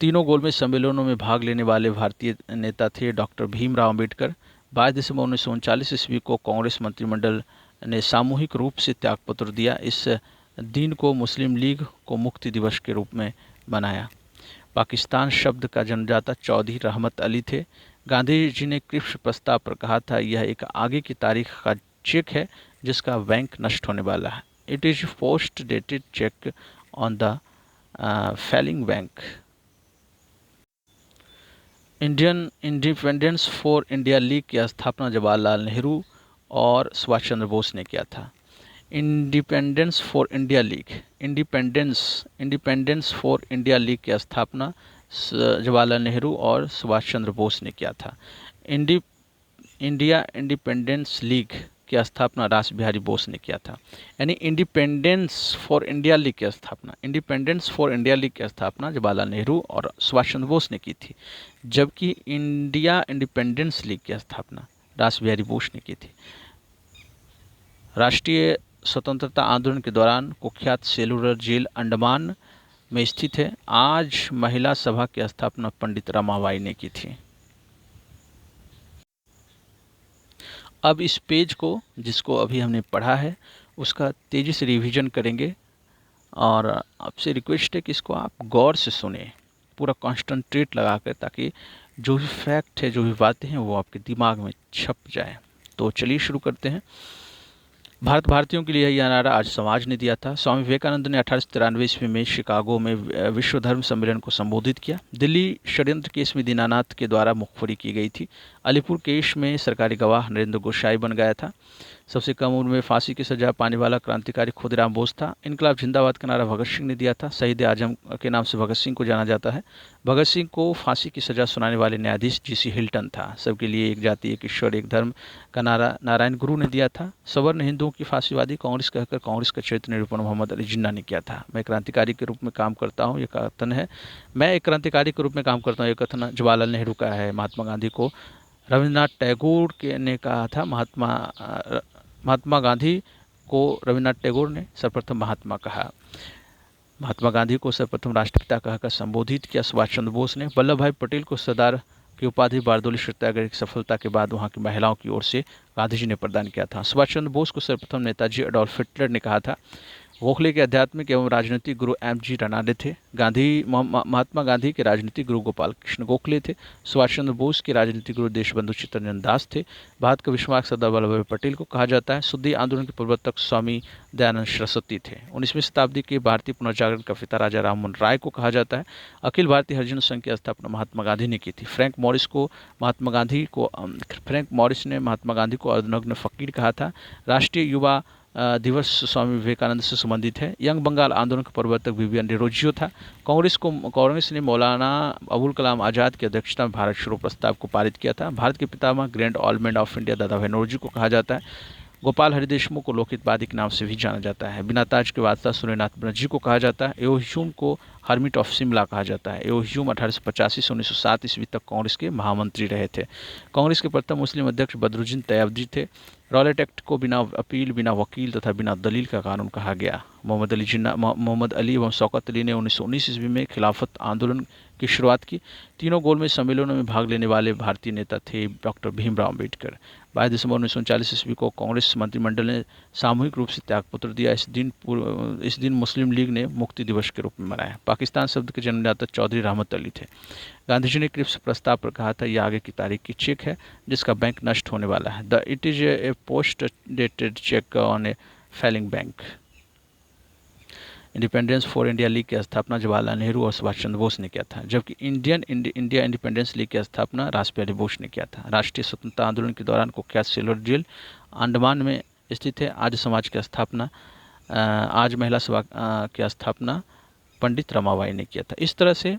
तीनों गोलमेज सम्मेलनों में भाग लेने वाले भारतीय नेता थे डॉक्टर भीमराव अम्बेडकर। 22 दिसंबर 1939 ईस्वी को कांग्रेस मंत्रिमंडल ने सामूहिक रूप से त्यागपत्र दिया। इस दिन को मुस्लिम लीग को मुक्ति दिवस के रूप में मनाया। पाकिस्तान शब्द का जन्मदाता चौधरी रहमत अली थे। गांधी जी ने क्रिप्स प्रस्ताव पर कहा था, यह एक आगे की तारीख का चेक है जिसका बैंक नष्ट होने वाला है। It is post dated cheque on the failing bank. Indian independence for India league की स्थापना जवाहरलाल नेहरू और सुभाष चंद्र बोस ने किया था। Independence for India league, independence for India league की स्थापना जवाहरलाल नेहरू और सुभाष चंद्र बोस ने किया था। इंडिया इंडिपेंडेंस लीग की स्थापना रास बिहारी बोस ने किया था। यानी इंडिपेंडेंस फॉर इंडिया लीग की स्थापना जवाहरलाल नेहरू और सुभाष चंद्र बोस ने की थी, जबकि इंडिया इंडिपेंडेंस लीग की स्थापना रास बिहारी बोस ने की थी। राष्ट्रीय स्वतंत्रता आंदोलन के दौरान कुख्यात सेलुलर जेल अंडमान में स्थित है। आज महिला सभा की स्थापना पंडित रमाबाई ने की थी। अब इस पेज को, जिसको अभी हमने पढ़ा है, उसका तेजी से रिवीजन करेंगे और आपसे रिक्वेस्ट है कि इसको आप गौर से सुने, पूरा कॉन्संट्रेट लगा कर, ताकि जो भी फैक्ट है, जो भी बातें हैं, वो आपके दिमाग में छप जाए। तो चलिए शुरू करते हैं। भारत भारतीयों के लिए यह नारा आज समाज ने दिया था। स्वामी विवेकानंद ने 1893 ईस्वी में शिकागो में विश्व धर्म सम्मेलन को संबोधित किया। दिल्ली षड्यंत्र केस में दीनानाथ के द्वारा मुखबरी की गई थी। अलीपुर केस में सरकारी गवाह नरेंद्र गोसाई बन गया था। सबसे कम उम्र में फांसी की सजा पाने वाला क्रांतिकारी खुदीराम बोस था। इनकलाब जिंदाबाद का नारा भगत सिंह ने दिया था। शहीद आजम के नाम से भगत सिंह को जाना जाता है। भगत सिंह को फांसी की सजा सुनाने वाले न्यायाधीश जीसी हिल्टन था। सबके लिए एक जाति, एक ईश्वर, एक धर्म का नारा नारायण गुरु ने दिया था। सवर्ण हिंदुओं की फांसीवादी कांग्रेस कहकर कांग्रेस का चरित्र निरूपण मोहम्मद अली जिन्ना ने किया था। मैं क्रांतिकारी के रूप में काम करता हूँ, ये कथन है। मैं एक क्रांतिकारी के रूप में काम करता हूँ, ये कथन जवाहरलाल नेहरू का है। महात्मा गांधी को रविन्द्रनाथ टैगोर ने कहा था। महात्मा गांधी को रविन्द्रनाथ टैगोर ने सर्वप्रथम महात्मा कहा। महात्मा गांधी को सर्वप्रथम राष्ट्रपिता कहकर संबोधित किया सुभाष चंद्र बोस ने। वल्लभ भाई पटेल को सरदार की उपाधि बारदोली सत्याग्रह की सफलता के बाद वहां की महिलाओं की ओर से गांधी जी ने प्रदान किया था। सुभाष चंद्र बोस को सर्वप्रथम नेताजी एडोल्फ हिटलर ने कहा था। गोखले के आध्यात्मिक एवं राजनीतिक गुरु एम.जी. रनाडे थे। महात्मा गांधी के राजनीतिक गुरु गोपाल कृष्ण गोखले थे। सुभाष चंद्र बोस के राजनीतिक गुरु देशबंधु चित्तरंजन दास थे। भारत का विश्वनाथ सरदार वल्लभ भाई पटेल को कहा जाता है। शुद्धि आंदोलन के प्रवर्तक स्वामी दयानंद सरस्वती थे। 19वीं शताब्दी के भारतीय पुनर्जागरण का पिता राजा राममोहन राय को कहा जाता है। अखिल भारतीय हरिजन संघ की स्थापना महात्मा गांधी ने की थी। फ्रैंक मॉरिस ने महात्मा गांधी को अर्धनग्न फकीर कहा था। राष्ट्रीय युवा दिवस स्वामी विवेकानंद से संबंधित है। यंग बंगाल आंदोलन का प्रवर्तक विवियन डिरोजियो था। कांग्रेस ने मौलाना अबुल कलाम आज़ाद की अध्यक्षता में भारत छोड़ो प्रस्ताव को पारित किया था। भारत के पितामह ग्रैंड ऑलमेंड ऑफ इंडिया दादा भाई नौरोजी को कहा जाता है। गोपाल हरि देशमुख को लोकहितवादी के नाम से भी जाना जाता है। बिना ताज के बादशाह सूर्यनाथ बनर्जी को कहा जाता है। एओ ह्यूम को हर्मिट ऑफ शिमला कहा जाता है। एओ ह्यूम 1885 से 1907 ईस्वी तक कांग्रेस के महामंत्री रहे थे। कांग्रेस के प्रथम मुस्लिम अध्यक्ष बदरुद्दीन तैयबजी थे। रॉलेट एक्ट को बिना अपील, बिना वकील तथा बिना दलील का कानून कहा गया। मोहम्मद अली एवं शौकत अली ने 1919 ईस्वी में खिलाफत आंदोलन की शुरुआत की। तीनों गोलमेज सम्मेलनों में भाग लेने वाले भारतीय नेता थे डॉक्टर भीमराव अम्बेडकर। 22 दिसंबर 1939 ईस्वी को कांग्रेस मंत्रिमंडल ने सामूहिक रूप से त्यागपत्र दिया। इस दिन मुस्लिम लीग ने मुक्ति दिवस के रूप में मनाया। पाकिस्तान शब्द के जन्मदाता चौधरी रहमत अली थे। गांधी जी ने क्रिप्स प्रस्ताव पर कहा था, यह आगे की तारीख की चेक है जिसका बैंक नष्ट होने वाला है। It is a post dated cheque on a failing bank. Independence for India league की स्थापना जवाहरलाल नेहरू और सुभाष चंद्र बोस ने किया था, जबकि इंडिया इंडिपेंडेंस लीग की स्थापना रास बिहारी बोस ने किया था। राष्ट्रीय स्वतंत्रता आंदोलन के दौरान कुख्यात सेलुलर जेल अंडमान में स्थित है। आज समाज की स्थापना, आज महिला सभा की स्थापना पंडित रमाबाई ने किया था। इस तरह से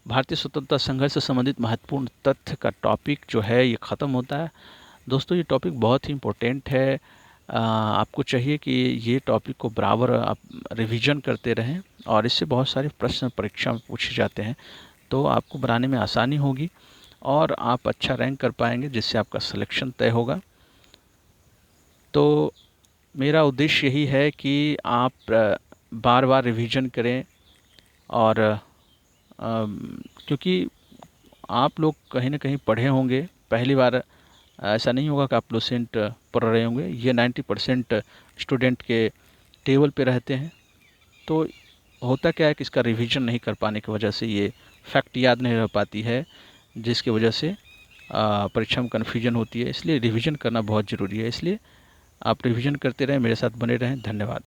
भारतीय स्वतंत्रता संघर्ष से संबंधित महत्वपूर्ण तथ्य का टॉपिक जो है ये ख़त्म होता है। दोस्तों, ये टॉपिक बहुत ही इम्पोर्टेंट है। आपको चाहिए कि ये टॉपिक को बराबर आप रिवीजन करते रहें और इससे बहुत सारे प्रश्न परीक्षा में पूछे जाते हैं, तो आपको बनाने में आसानी होगी और आप अच्छा रैंक कर पाएंगे, जिससे आपका सिलेक्शन तय होगा। तो मेरा उद्देश्य यही है कि आप बार बार रिवीजन करें और क्योंकि आप लोग कहीं ना कहीं पढ़े होंगे, पहली बार ऐसा नहीं होगा कि आप लूसेंट पढ़ रहे होंगे। ये 90% स्टूडेंट के टेबल पे रहते हैं। तो होता क्या है कि इसका रिवीजन नहीं कर पाने की वजह से ये फैक्ट याद नहीं रह पाती है, जिसकी वजह से परीक्षा में कन्फ्यूजन होती है। इसलिए रिवीजन करना बहुत ज़रूरी है। इसलिए आप रिवीजन करते रहें, मेरे साथ बने रहें। धन्यवाद।